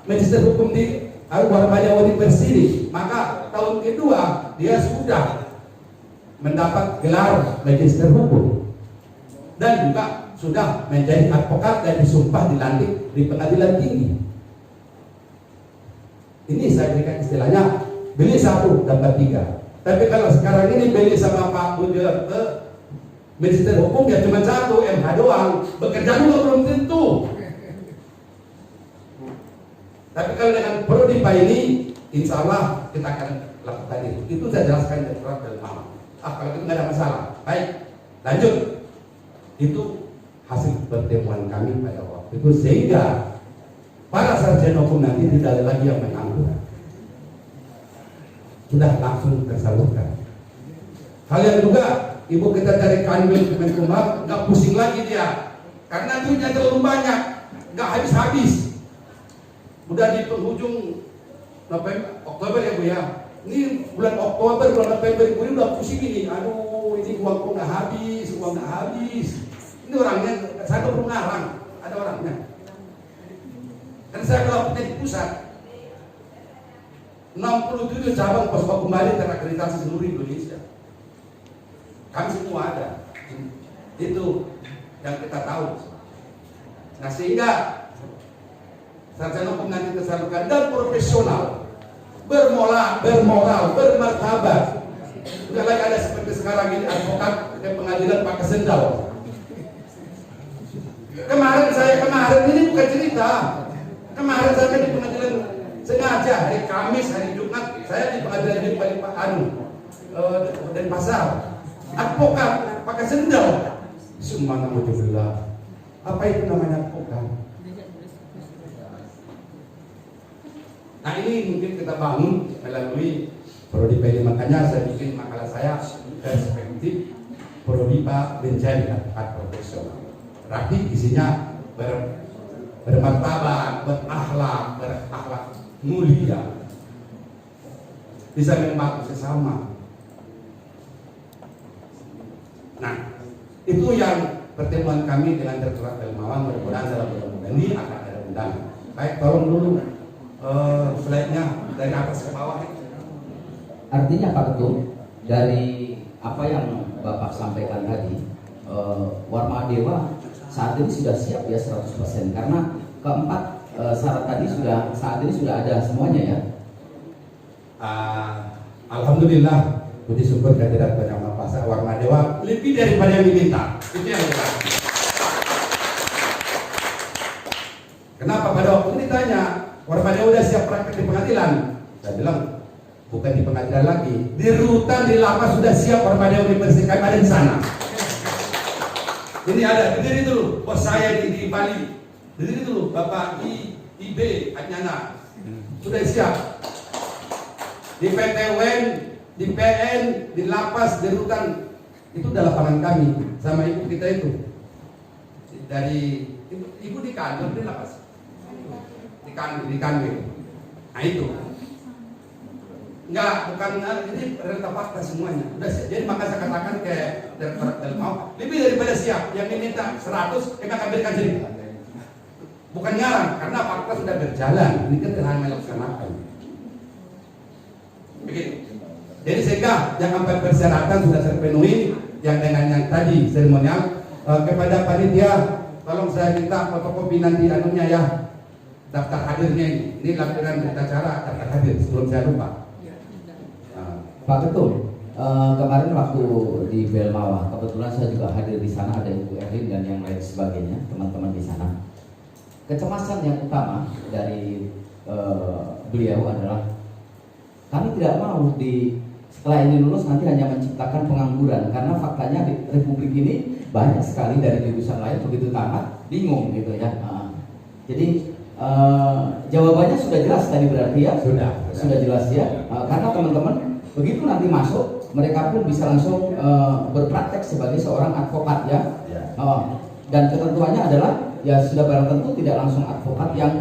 Magister Hukum di Al-Warmaya University. Maka tahun kedua dia sudah mendapat gelar Magister Hukum dan juga sudah menjadi advokat dan disumpah dilantik di pengadilan tinggi. Ini saya berikan istilahnya beli 1 dapat 3. Tapi kalau sekarang ini beli sama Pak Budir Magister Hukum ya cuma 1 MH doang, bekerja juga belum tentu. Tapi kalau dengan Prodipa ini, insya Allah kita akan lakukan itu. Itu saya jelaskan dari surat dan malam. Kalau itu nggak ada masalah. Baik, lanjut. Itu hasil pertemuan kami pada waktu itu, sehingga para sarjana hukum nanti tidak ada lagi yang menganggur. Sudah langsung tersalurkan. Kalian juga, ibu kita dari Kanwil Kemenkumham nggak pusing lagi dia, karena duitnya terlalu banyak, nggak habis-habis. Udah di penghujung November, Oktober ya Bu ya. Ini bulan Oktober, bulan November ini udah pusing ini. Aduh, ini uang nggak habis, uang nggak habis. Ini orangnya, saya belum ngarang, ada orangnya. Dan saya kalau di pusat 67 cabang pos kembali terakreditasi seluruh Indonesia. Kami semua ada. Itu yang kita tahu. Nah, sehingga sarjana hukum nanti tersalurkan dan profesional, bermoral, bermartabat. Sudah lagi ada seperti sekarang ini advokat ke pengadilan pakai sendal. Kemarin ini bukan cerita. Kemarin saya di pengadilan sengaja hari Kamis, hari Jumat saya di pengadilan di Denpasar. Advokat pakai sendal. Subhanallah. Apa itu namanya advokat? Nah, ini mungkin kita bangun melalui Prodipa ini. Makanya saya bikin makalah saya perspektif Prodipa menjadi advokat profesional. Berarti isinya bermartabat, berakhlak mulia, bisa membantu sesama. Itu yang pertemuan kami dengan Direktorat Pelmawan. Mudah-mudahan dalam bulan ini akan ada undangan. Baik, tolong dulu slide-nya dari atas ke bawah. Artinya Pak Ketum, dari apa yang Bapak sampaikan tadi, Warma Dewa saat ini sudah siap ya 100%, karena keempat syarat tadi saat ini sudah ada semuanya ya. Alhamdulillah, puji syukur kehadirat Banyak Mapasa Warma Dewa lebih daripada yang diminta. Itu yang jelas. Kenapa pada waktu itu ditanya, Warma Dewa udah siap praktek di pengadilan? Saya bilang, bukan di pengadilan lagi, di rutan, di lapas sudah siap Warma Dewa dibersihkan, ada di sana. Ini ada, berdiri dulu, bos saya di Bali, berdiri dulu, Bapak IB Adnyana, sudah siap. Di PT UN, di PN, di lapas, di rutan, itu adalah lapangan kami sama ibu kita itu. Dari ibu di kantor, di lapas, di kantor. Nah itu. Enggak, bukan ini renta fakta semuanya. Udah siap. Jadi maka saya katakan ke Direktorat Pelmawan, lebih daripada siap. Yang diminta 100, kita akan berikan jadi. Bukan ngarang, karena fakta sudah berjalan. Ini kan hanya melaksanakan. Begitu. Jadi sehingga yang 4 persyaratan sudah terpenuhi. Yang dengan yang tadi seremonial, kepada panitia, tolong saya minta fotokopi nanti anunya ya, daftar hadirnya ini lampiran berita acara daftar hadir sebelum saya lupa. Pak Ketum, kemarin waktu di Belmawa, kebetulan saya juga hadir di sana, ada Ibu Erlin dan yang lain sebagainya, teman-teman di sana. Kecemasan yang utama dari beliau adalah kami tidak mau setelah ini lulus nanti hanya menciptakan pengangguran, karena faktanya di Republik ini banyak sekali dari jurusan lain begitu tamat bingung gitu ya. Jadi jawabannya sudah jelas tadi berarti ya, sudah jelas ya, karena teman-teman begitu nanti masuk, mereka pun bisa langsung berpraktek sebagai seorang advokat ya. Dan ketentuannya adalah ya sudah barang tentu tidak langsung advokat yang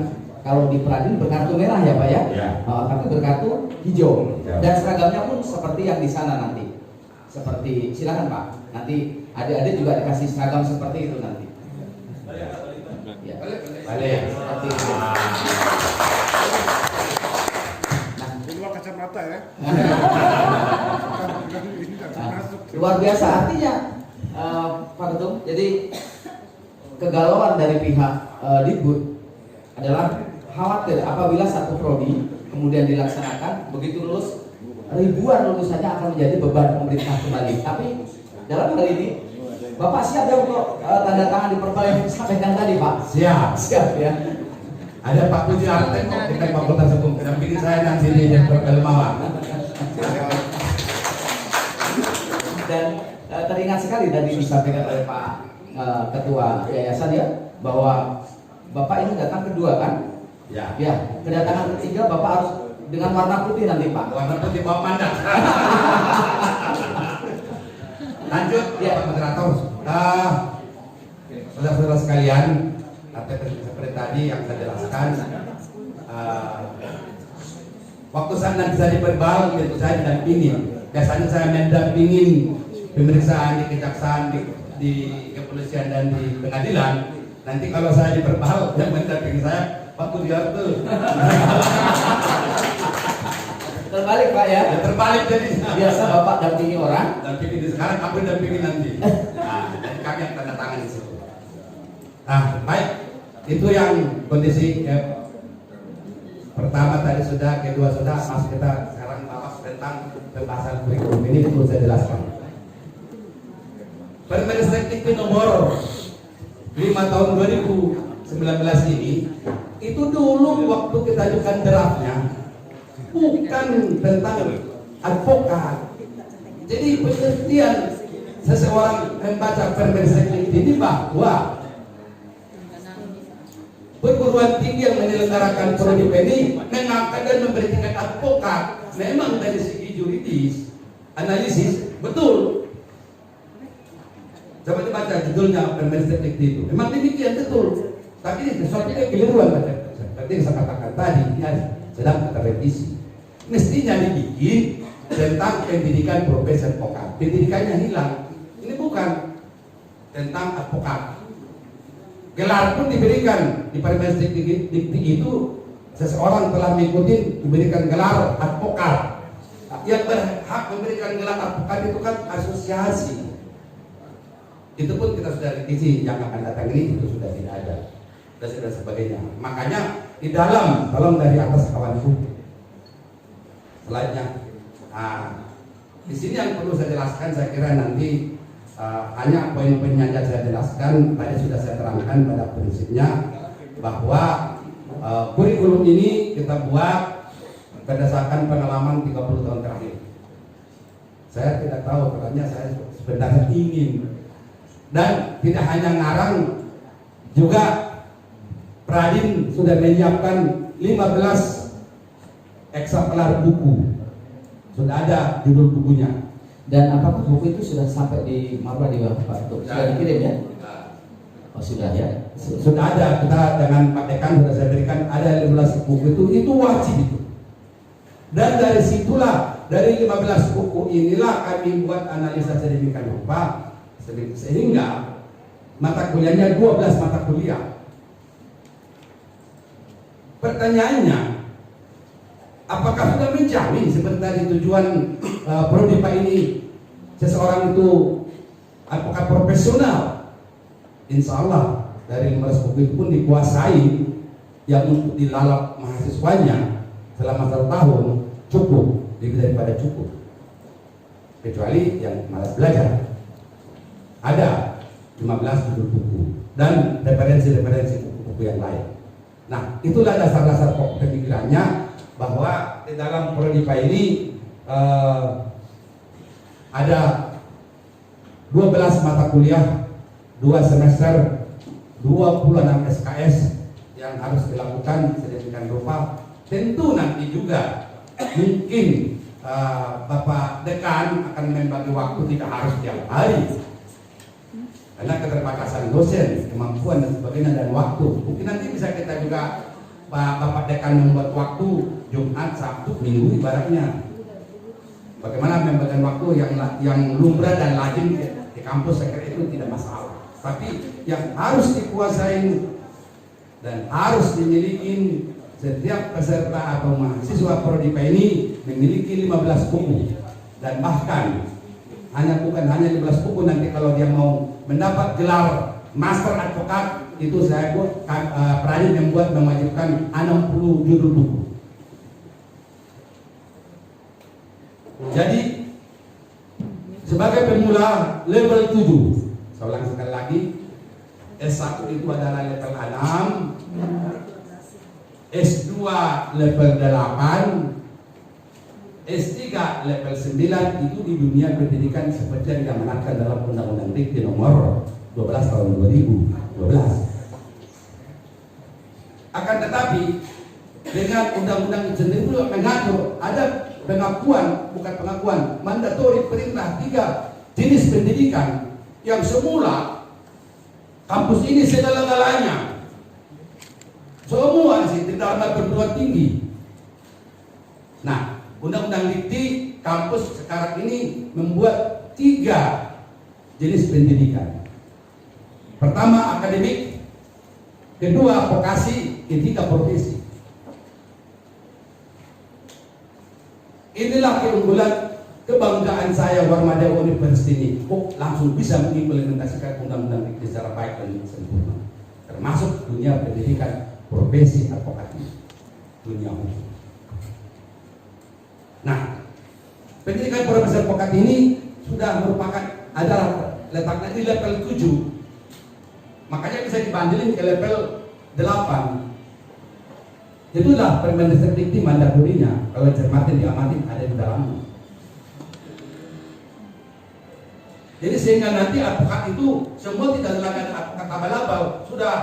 kalau di Peradin berkartu merah ya Pak ya, tapi berkartu hijau. Dan seragamnya pun seperti yang di sana nanti. Seperti silakan Pak, nanti adik-adik juga dikasih seragam seperti itu nanti. Ya. Balik. Seperti itu. Kacamata ya. Luar biasa artinya Pak Ketum. Jadi kegalauan dari pihak Dikbud adalah khawatir apabila satu prodi kemudian dilaksanakan begitu lulus ribuan lulusannya akan menjadi beban pemerintah kembali. Tapi dalam hal ini Bapak siap ya untuk tanda tangan di perpal yang disampaikan tadi Pak? Siap ya. Ada Pak Puji Artek kok di Fakultas Hukum, pendampingi saya nanti di Direktorat Pelmawan. Dan teringat sekali tadi disampaikan oleh Pak Ketua Yayasan ya, bahwa Bapak ini datang kedua kan? Ya. Kedatangan ketiga Bapak harus dengan warna putih nanti Pak. Warna putih bawa mandat. Lanjut ya Pak Moderator. Saudara-saudara sekalian, seperti tadi yang saya jelaskan, waktu saya nanti saya diperbal, itu saya didampingi. Biasanya saya mendampingin pemeriksaan di kejaksaan, di kepolisian dan di pengadilan. Nanti kalau saya diperbal, yang mendampingi saya Pak Pujiarto. Terbalik Pak ya? Terbalik jadi. Biasa Bapak dampingi orang. Dampingi sekarang, aku dampingi nanti. Nah, dan kami yang tanda tangan di situ. Nah, baik. Itu yang kondisi pertama tadi sudah, kedua sudah, masuk kita sekarang bahas tentang pembahasan kurikulum ini perlu saya jelaskan. Permendikbud Dikti nomor 5 tahun 2019 ini, itu dulu waktu kita ajukan draftnya bukan tentang advokat. Jadi pengertian seseorang membaca Permendikbud Dikti ini bahwa perguruan tinggi yang menyelenggarakan prodi ini mengangkat dan memberi tingkat advokat. Memang dari segi juridis, analisis betul. Coba dibaca judulnya Permendikbud Dikti itu. Memang demikian betul. Tapi ini sesuatu yang keliruan baca. Seperti yang saya katakan tadi, ini sedang kita revisi. Mestinya dibikin tentang pendidikan profesi advokat. Pendidikannya hilang. Ini bukan. tentang advokat. Gelar pun diberikan di Permen Dikti itu, seseorang telah mengikuti diberikan gelar advokat. Yang berhak memberikan gelar advokat itu kan asosiasi. Itu pun kita sudah isi yang akan datang ini itu sudah tidak ada dan sebagainya. Makanya di dalam tolong dari atas kawanku slide-nya. Nah, di sini yang perlu saya jelaskan, saya kira nanti hanya poin-poinnya saja saya jelaskan. Tadi sudah saya terangkan pada prinsipnya bahwa kurikulum ini kita buat berdasarkan pengalaman 30 tahun terakhir. Saya tidak tahu, karena saya sebenarnya ingin, dan tidak hanya ngarang, juga Pradin sudah menyiapkan 15 eksemplar buku, sudah ada judul bukunya. Dan apakah buku itu sudah sampai di Marwah di Pak? Sudah dikirim ya? Oh sudah ya? Sudah ada, kita dengan Pak Dekan sudah saya berikan, ada 15 buku itu wajib itu. Dan dari situlah, dari 15 buku inilah kami buat analisa sedemikian rupa sehingga mata kuliahnya 12 mata kuliah. Pertanyaannya, apakah sudah menjamin seperti tadi tujuan Prodipa ini seseorang itu advokat profesional? Insya Allah dari 15 buku itu pun dikuasai, yang untuk dilalap mahasiswanya selama 1 tahun cukup, lebih daripada cukup, kecuali yang malas belajar. Ada 15 judul buku dan referensi-referensi buku-buku yang lain. Nah, itulah dasar-dasar pemikirannya, bahwa di dalam Prodipa ini ada 12 mata kuliah, 2 semester, 26 SKS yang harus dilakukan sedemikian rupa. Tentu nanti juga mungkin Bapak Dekan akan membagi waktu, tidak harus tiap hari karena keterbatasan dosen, kemampuan dan sebagainya, dan waktu. Mungkin nanti bisa kita juga Bapak Dekan membuat waktu Jumat, Sabtu, Minggu ibaratnya. Bagaimana membagikan waktu yang lumrah dan lazim di kampus, saya kira itu tidak masalah. Tapi yang harus dikuasai dan harus dimiliki setiap peserta atau mahasiswa Prodipa ini memiliki 15 buku, dan bahkan bukan hanya 15 buku, nanti kalau dia mau mendapat gelar master advokat itu saya buat Pradin membuat mewajibkan 60 judul buku. Jadi sebagai pemula level 7, saya ulang sekali lagi, S1 itu adalah level 6, S2 level 8, S3 level 9. Itu di dunia pendidikan seperti yang diamanatkan dalam Undang-Undang Dikti nomor 12 tahun 2012. Akan tetapi dengan undang-undang sendiri itu mengatur ada mandatori perintah 3 jenis pendidikan yang semula kampus ini segala-galanya semua sih tidak ada perguruan tinggi. Nah, Undang-Undang Dikti kampus sekarang ini membuat 3 jenis pendidikan. Pertama akademik, kedua vokasi, ketiga profesi. Inilah keunggulan, kebanggaan saya Warmada University ini. Langsung bisa mengimplementasikan Undang-Undang Dikti secara baik dan sempurna, termasuk dunia pendidikan profesi advokat, dunia hukum. Nah, pendidikan profesi advokat ini sudah merupakan adalah letaknya di level 7. Makanya bisa dibandingin ke level 8. Itulah Permen Dikti mandatorinya. Kalau cermatin diamatin ada di dalamnya. Jadi sehingga nanti advokat itu semua tidak lagi advokat abal-abal, sudah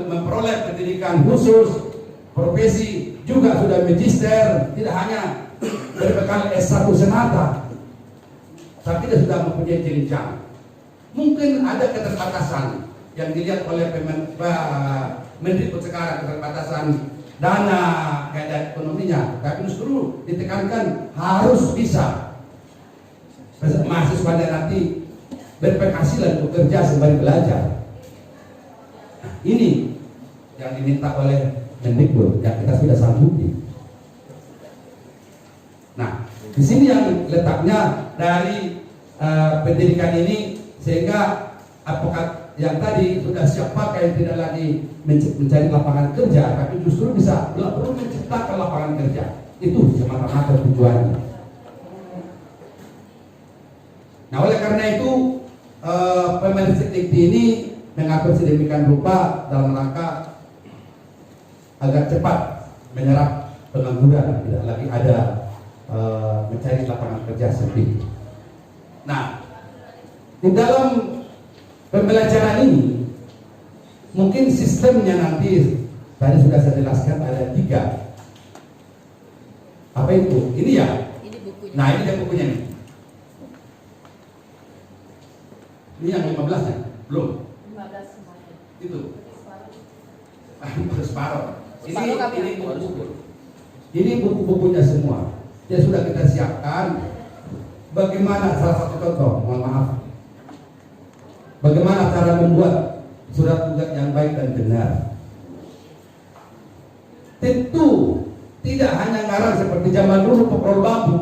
memperoleh pendidikan khusus, profesi juga sudah magister, tidak hanya berbekal S1 semata, tapi dia sudah mempunyai jenjang. Mungkin ada keterbatasan yang dilihat oleh Menteri sekarang, keterbatasan dana, keadaan ekonominya, tapi justru ditekankan harus bisa mahasiswa nanti berpenghasilan bekerja sembari belajar. Nah, ini yang diminta oleh Mendikbud yang kita sudah sanggupi. Nah, di sini yang letaknya dari pendidikan ini, sehingga advokat yang tadi sudah siap pakai tidak lagi mencari lapangan kerja, tapi justru bisa perlu menciptakan lapangan kerja. Itu semata-mata tujuannya. Nah, oleh karena itu Permendikbud ini mengatur sedemikian rupa dalam rangka agar cepat menyerap pengangguran, tidak lagi ada mencari lapangan kerja sendiri. Nah, di dalam pembelajaran ini mungkin sistemnya nanti tadi sudah saya jelaskan ada 3. Apa itu? Ini ya. Ini bukunya. Nah, ini dia bukunya nih. Ini yang 15 nya belum? 15 semuanya. Itu. Separuh. Separuh. Separuh kami Ini ambil. buku-buku. Ini buku-bukunya semua. Ya sudah kita siapkan. Bagaimana salah satu contoh, mohon maaf. Bagaimana cara membuat surat tugas yang baik dan benar? Tentu tidak hanya ngarang seperti zaman dulu pokok bambu.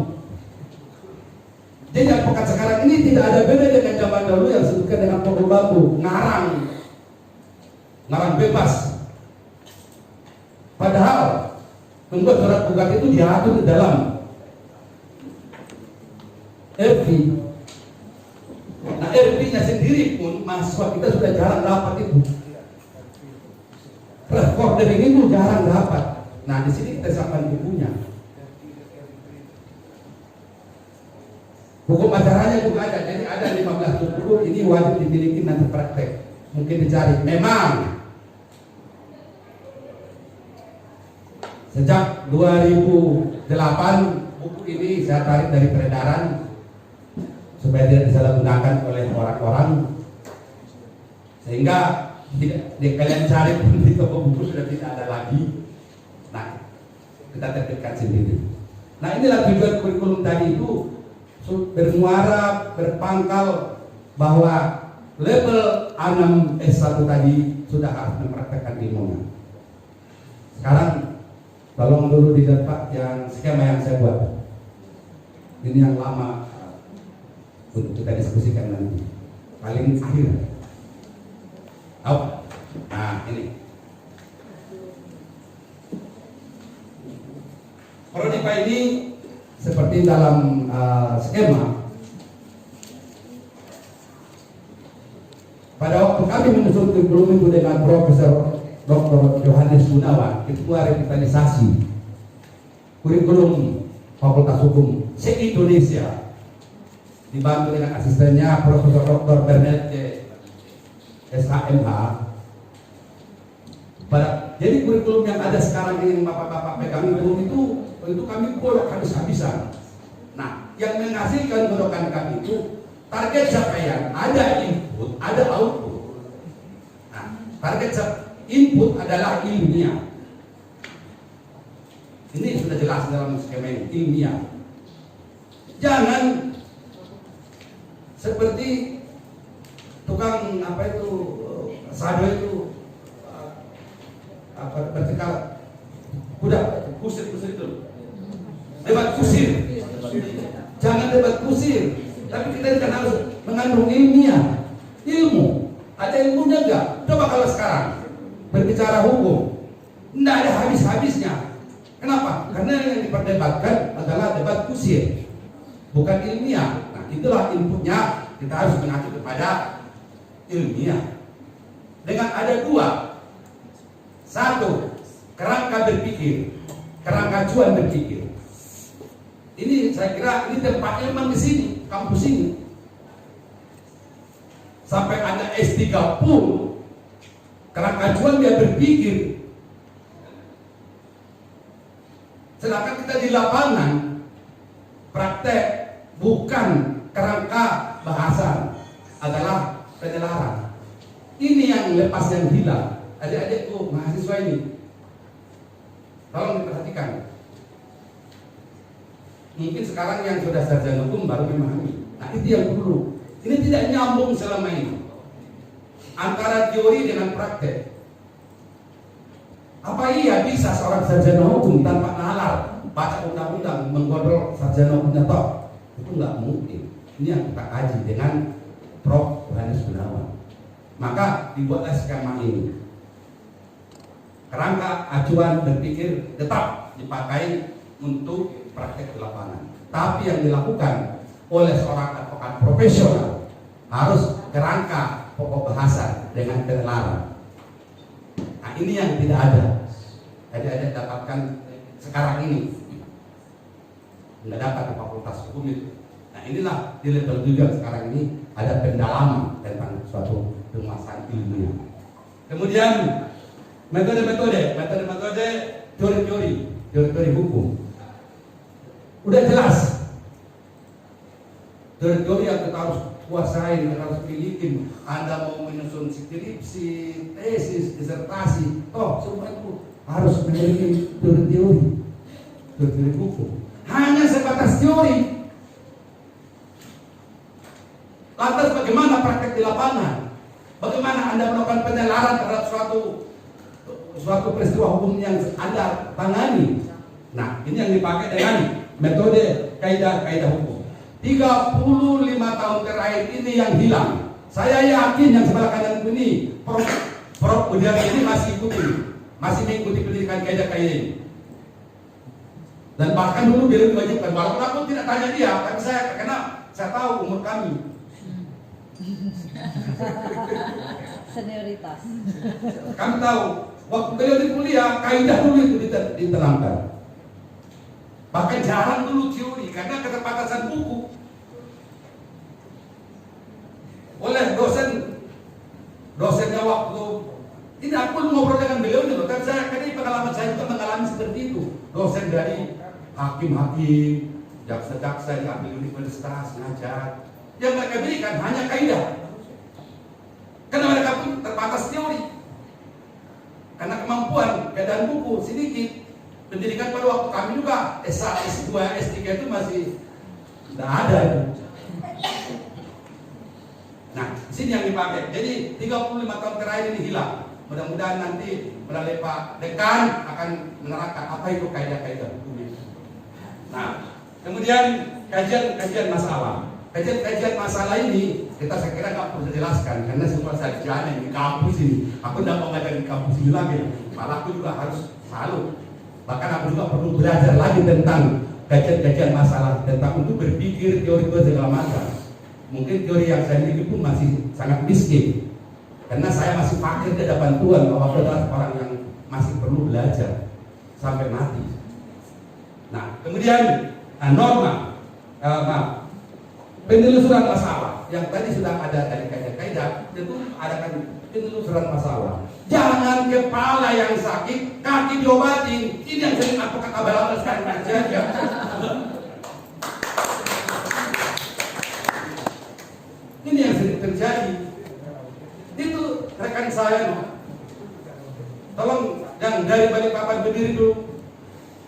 Jadi advokat sekarang ini tidak ada beda dengan zaman dulu yang disebutkan dengan pokok bambu, ngarang bebas. Padahal membuat surat tugas itu diatur di dalam RP. Nah, RP-nya sendiri pun mahasiswa kita sudah jarang dapat itu. Recording itu jarang dapat. Nah, di sini kita siapkan bukunya. Hukum acaranya juga ada, jadi ada 15 buku. Ini wajib dimiliki nanti praktek. Mungkin dicari. Memang sejak 2008 buku ini saya tarik dari peredaran supaya tidak disalahgunakan oleh orang-orang, sehingga tidak kalian cari pun di toko buku sudah tidak ada lagi. Nah, kita terbitkan sendiri. Nah, inilah tujuan kurikulum tadi itu bermuara, berpangkal bahwa level A6 S1 tadi sudah harus mempraktekkan ilmunya. Sekarang tolong dulu dilihat Pak yang skema yang saya buat. Ini yang lama untuk kita diskusikan nanti. Paling akhir. Nah, ini. Prodipa ini seperti dalam skema. Pada waktu kami menyusun kurikulum itu dengan Profesor Dr. Yohanes Gunawan, Ketua Revitalisasi Kurikulum Fakultas Hukum se-Indonesia, dibantu dengan asistennya Profesor Dr. Bernette SHMH. Jadi kurikulum yang ada sekarang ini yang bapak-bapak pegang itu kami bolak habis-habisan. Nah, yang menghasilkan gorokan kami itu target capaian, ada input, ada output. Nah, target input adalah ilmiah. Ini sudah jelas dalam skema ini, ilmiah. Jangan seperti tukang sado itu vertikal kuda kusir itu debat kusir. Jangan debat kusir, tapi kita kan harus mengandung ilmiah. Ilmu ada ilmunya enggak? Coba kalau sekarang berbicara hukum tidak ada habis-habisnya. Kenapa? Karena yang diperdebatkan adalah debat kusir, bukan ilmiah. Nah, itulah inputnya, kita harus mengacu kepada ilmiah. Dengan ada 2. 1, kerangka berpikir, kerangka acuan berpikir. Ini saya kira ini tempatnya memang di sini, kampus ini. Sampai ada S3 pun kerangka acuan dia berpikir. Sedangkan kita di lapangan praktek bukan kerangka bahasan, adalah penelaran. Ini yang lepas yang hilang. Adik-adikku mahasiswa ini, tolong diperhatikan. Mungkin sekarang yang sudah sarjana hukum baru memahami. Nah, itu yang perlu Ini tidak nyambung selama ini antara teori dengan praktek. Apa iya bisa seorang sarjana hukum tanpa nalar baca undang-undang menggodol sarjana hukumnya toh? Itu nggak mungkin. Ini yang kita kaji dengan Prof. Yohanes Gunawan. Maka dibuatlah skema ini. Kerangka acuan berpikir tetap dipakai untuk praktek di lapangan. Tapi yang dilakukan oleh seorang advokat profesional harus kerangka pokok bahasa dengan penelaran. Nah ini yang tidak ada. Jadi ada dapatkan sekarang ini. Tidak dapat di fakultas hukum itu. Nah inilah di level juga sekarang ini ada pendalaman tentang suatu penguasaan ilmunya. Kemudian metode-metode, teori-teori hukum. Udah jelas. Teori yang kita harus kuasain, kita harus miliki. Anda mau menyusun skripsi, tesis, disertasi, semua itu harus memiliki teori hukum. Hanya sebatas teori. Lantas bagaimana praktek di lapangan? Bagaimana Anda melakukan penelaran terhadap suatu peristiwa hukum yang Anda tangani? Nah, ini yang dipakai dengan metode kaidah hukum. 35 tahun terakhir ini yang hilang. Saya yakin yang sebelah kanan ini, Prof. Budiari ini masih mengikuti pendidikan kaidah ini. Dan bahkan dulu beliau diwajibkan, walaupun aku tidak tanya dia, tapi karena saya tahu umur kami. Senioritas. Kami tahu waktu beliau di kuliah kaidah dulu itu diterangkan. Bahkan jarang dulu teori karena keterbatasan buku. Oleh dosennya waktu tidak aku ngobrol dengan beliau nih, tapi karena pengalaman saya juga mengalami seperti itu. Dosen dari hakim-hakim, jaksa-jaksa yang ambil universitas ngajar. Yang mereka berikan hanya kaidah. Karena mereka pun terbatas teori. Karena kemampuan keadaan buku sedikit. Pendidikan pada waktu kami juga S1, S2, S3 itu masih tidak ada. Nah, sini yang dipakai. Jadi 35 tahun terakhir ini hilang. Mudah-mudahan nanti melalui Pak Dekan akan menerangkan apa itu kaidah-kaidah hukum itu. Nah, kemudian kajian masalah. Kajian masalah ini saya kira nggak perlu jelaskan karena semua sarjana di kampus ini. Aku tidak mau ngajar di kampus ini lagi. Malah aku juga harus salut. Bahkan aku juga perlu belajar lagi tentang kajian masalah, tentang untuk berpikir teori segala macam. Mungkin teori yang saya miliki pun masih sangat miskin. Karena saya masih fakir di hadapan Tuhan bahwa aku adalah orang yang masih perlu belajar sampai mati. Nah, kemudian penelusuran masalah yang tadi sudah ada dari kaidah-kaidah, tentu adakan penelusuran masalah. Jangan kepala yang sakit, kaki diobatin. Ini yang sering advokat abal-abal sekarang terjadi. Ini yang sering terjadi. Itu rekan saya, tolong yang dari Balikpapan berdiri dulu.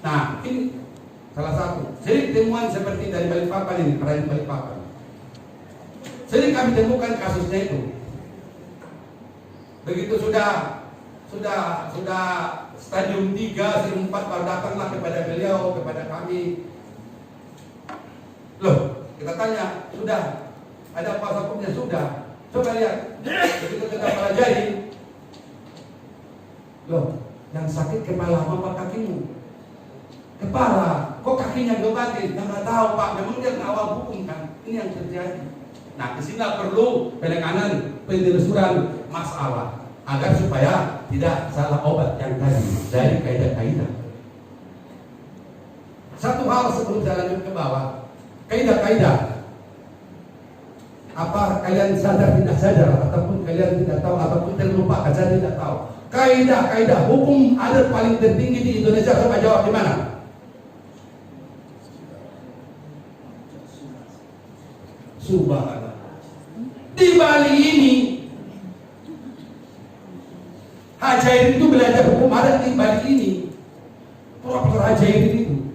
Nah, ini salah satu. Jadi temuan seperti dari Balikpapan ini, perayaan Balikpapan. Sering kami temukan kasusnya itu. Begitu sudah stadium 3, stadium 4 baru datanglah kepada beliau, kepada kami. Loh, kita tanya, sudah ada kuasa hukumnya? Sudah. Coba lihat. Begitu kita pelajari. Loh, yang sakit kepala apa kakimu? Kepala, kok kakinya diobatin? Nggak tahu Pak, memang dia ngawal hukum kan. Ini yang terjadi. Nah, di sini perlu penekanan penelusuran masalah agar supaya tidak salah obat yang tadi dari kaidah-kaidah. Satu hal sebelum saya lanjut ke bawah, kaidah-kaidah. Apa kalian sadar tidak sadar, ataupun kalian tidak tahu, ataupun terlupakan, saya tidak tahu. Kaidah-kaidah hukum adat paling tertinggi di Indonesia, coba jawab di mana? Subhanallah. Di Bali ini, Hajair itu belajar hukum adat di Bali ini. Profesor Hajair itu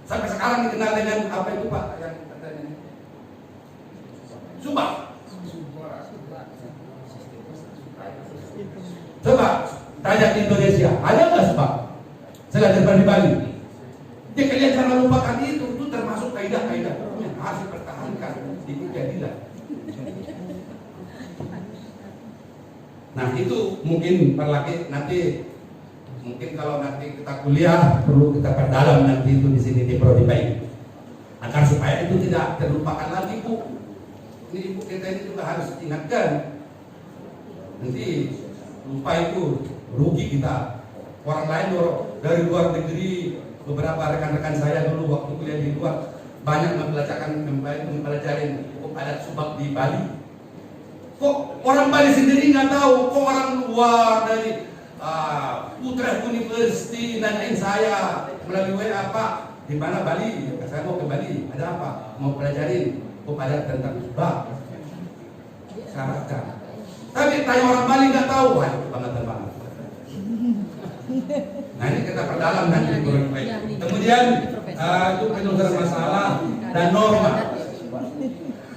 sampai sekarang dikenal dengan apa itu Pak yang katanya Subak. Coba tanya di Indonesia, ada nggak Subak? Selain di Bali. Jadi kalian jangan lupakan itu termasuk kaidah-kaidah yang harus dipertahankan di keadilan. Nah itu mungkin nanti mungkin kalau nanti kita kuliah perlu kita perdalam nanti itu di sini di Prodi Baik agar supaya itu tidak terlupakan lagi Bu. Ini ibu kita ini juga harus diingatkan. Nanti lupa itu rugi kita. Orang lain dari luar negeri, beberapa rekan-rekan saya dulu waktu kuliah di luar banyak mempelajari hukum adat Subak di Bali. Kok orang Bali sendiri nggak tahu? Kok orang luar dari Utrecht University nanyain saya melalui WA, Pak, di mana Bali? Saya mau ke Bali. Ada apa? Mau pelajarin hukum adat tentang Subak. Syaratkan. Tapi tanya orang Bali nggak tahu, wah banget. Nah ini kita perdalam nanti. Kemudian itu penyelesaian masalah dan norma.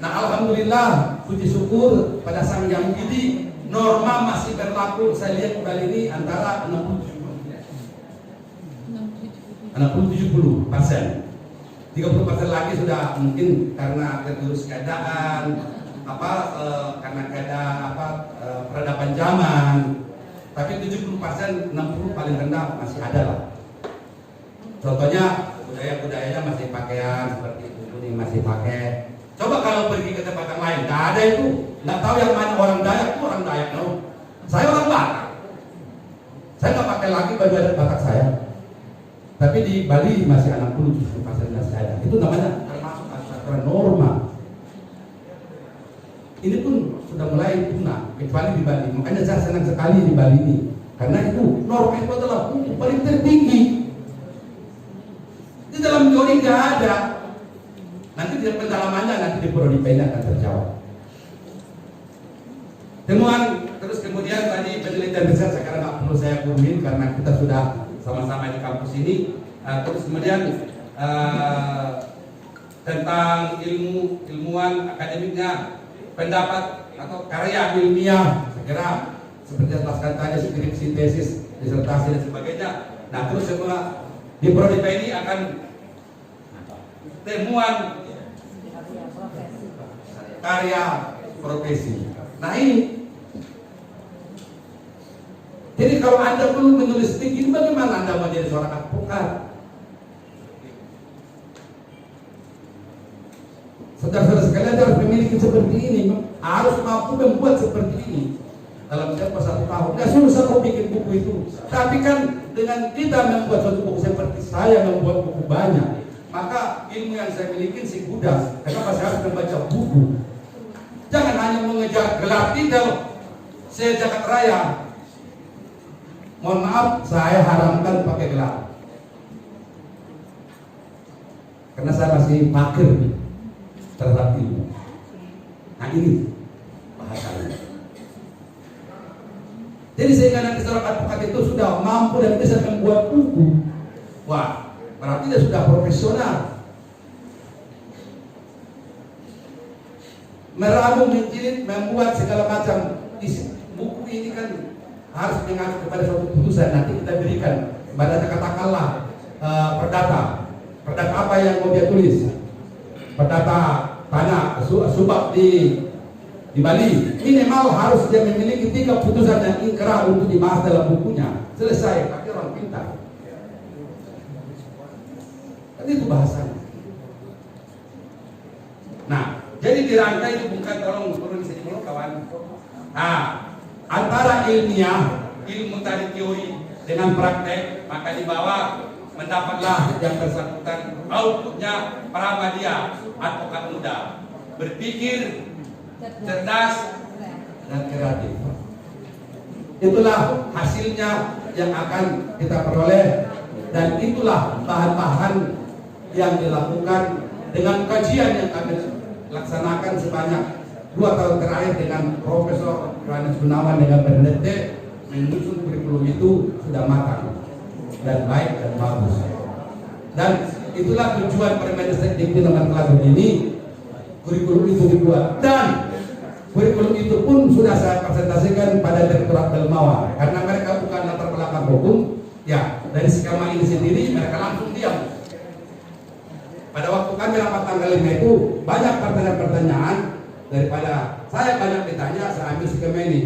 Nah alhamdulillah, puji syukur pada Sang Yang Widi, norma masih berlaku. Saya lihat kali ini antara 60-70%. 30% lagi sudah mungkin karena tergerus keadaan karena keadaan peradaban zaman. Tapi 70%, 60 paling rendah masih ada lah. Contohnya budaya-budayanya masih pakaian seperti itu, ini masih pakai. Coba kalau pergi ke tempat yang lain, nggak ada itu, nggak tahu yang mana orang Dayak itu orang Dayak, no. Saya orang Batak, saya nggak pakai lagi baju adat Batak saya. Tapi di Bali masih 60-70% masih ada. Itu namanya termasuk aturan norma. Ini pun sudah mulai punah, kecuali di Bali. Makanya saya senang sekali di Bali ini, karena itu norma itu adalah hukum paling tertinggi. Di dalam teori nggak ada. Nanti di pendalamannya nanti di Prodi Baik akan terjawab. Temuan terus kemudian tadi penelitian riset sekarang nggak perlu saya kurumin karena kita sudah sama-sama di kampus ini. Terus kemudian tentang ilmuwan akademiknya, pendapat atau karya ilmiah, saya kira seperti yang jelaskan tadi, skripsi, tesis, disertasi dan sebagainya. Nah terus semua di Prodi Baik ini akan temuan karya profesi. Nah ini, jadi kalau Anda belum menulis tinggi, bagaimana Anda menjadi seorang advokat? Saudara-saudara sekalian harus memiliki seperti ini, harus mampu membuat seperti ini dalam tempo 1 tahun. Nggak susah kok bikin buku itu, tapi kan dengan kita membuat suatu buku seperti saya membuat buku banyak, maka ilmu yang saya miliki sih mudah. Kenapa saya harus membaca buku? Jangan hanya mengejar gelar titel. Saya Jakarta Raya, mohon maaf, saya haramkan pakai gelar karena saya masih fakir terhadap ilmu. Nah ini bahasanya. Jadi sehingga nanti seorang advokat itu sudah mampu dan bisa membuat buku, wah berarti dia sudah profesional. Meramu, menjilid, membuat segala macam isi buku ini kan harus mengacu kepada suatu putusan. Nanti kita berikan kepada katakanlah perdata apa yang mau dia tulis, perdata tanah Subak di Bali, minimal harus dia memiliki 3 putusan yang inkrah untuk dibahas dalam bukunya. Selesai, tapi orang pintar. Kan itu bahasanya. Nah, jadi dirangkai itu bukan, tolong turun di sini dulu kawan. Nah, antara ilmiah, ilmu tadi teori dengan praktek, maka di bawah mendapatlah yang bersangkutan outputnya Pramadya, advokat muda, berpikir cerdas dan kreatif. Itulah hasilnya yang akan kita peroleh, dan itulah bahan-bahan yang dilakukan dengan kajian yang kami laksanakan sebanyak 2 tahun terakhir dengan Profesor Yohanes Gunawan dengan Bernadette. Menyusun kurikulum itu sudah matang dan baik dan bagus, dan itulah tujuan Permendikbud Nomor 11 ini kurikulum itu dibuat, dan kurikulum itu pun sudah saya presentasikan pada Direktorat Belmawa, karena mereka bukan latar belakang hukum. Ya, dari skema ini sendiri mereka langsung diam. Pada waktu kami rapat tanggal 5 itu banyak pertanyaan-pertanyaan, daripada saya banyak ditanya, saya ambil skema ini,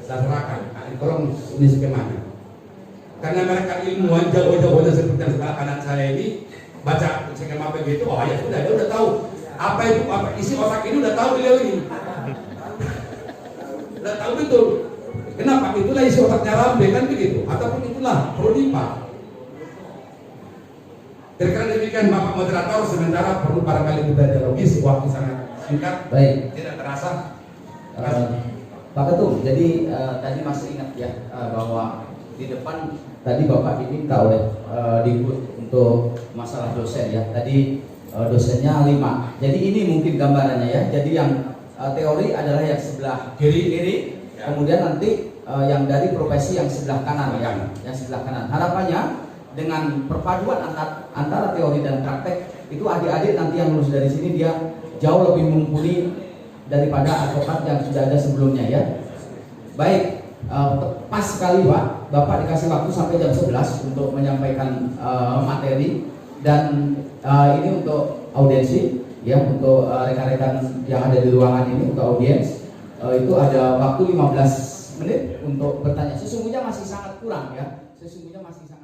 saya serahkan. Nah, tolong ini skemanya. Karena mereka ilmuwan jago-jagonya seperti yang sebelah kanan saya ini, baca skema begitu, oh ya sudah, dia udah tahu apa itu, apa isi otak ini, udah tahu beliau ini. Udah tahu betul. Kenapa? Itulah isi otaknya Rambe, kan begitu. Ataupun itulah Prodipa. Kira-kira demikian Bapak Moderator, sementara perlu barangkali kita dialogis, waktu sangat singkat. Baik. Tidak terasa. Pak Ketum, jadi tadi masih ingat ya bahwa di depan tadi Bapak diminta oleh Dikbud untuk masalah dosen ya. Tadi dosennya 5. Jadi ini mungkin gambarannya ya. Jadi yang teori adalah yang sebelah kiri. Ya. Kemudian nanti yang dari profesi yang sebelah kanan ya. Yang sebelah kanan. Harapannya dengan perpaduan antara teori dan praktek itu adik-adik nanti yang lulus dari sini dia jauh lebih mumpuni daripada advokat yang sudah ada sebelumnya ya. Baik, pas sekali Pak, Bapak dikasih waktu sampai jam 11 untuk menyampaikan materi, dan ini untuk audiensi ya, untuk rekan-rekan yang ada di ruangan ini, untuk audiens itu ada waktu 15 menit untuk bertanya. Sesungguhnya masih sangat kurang ya, sesungguhnya masih sangat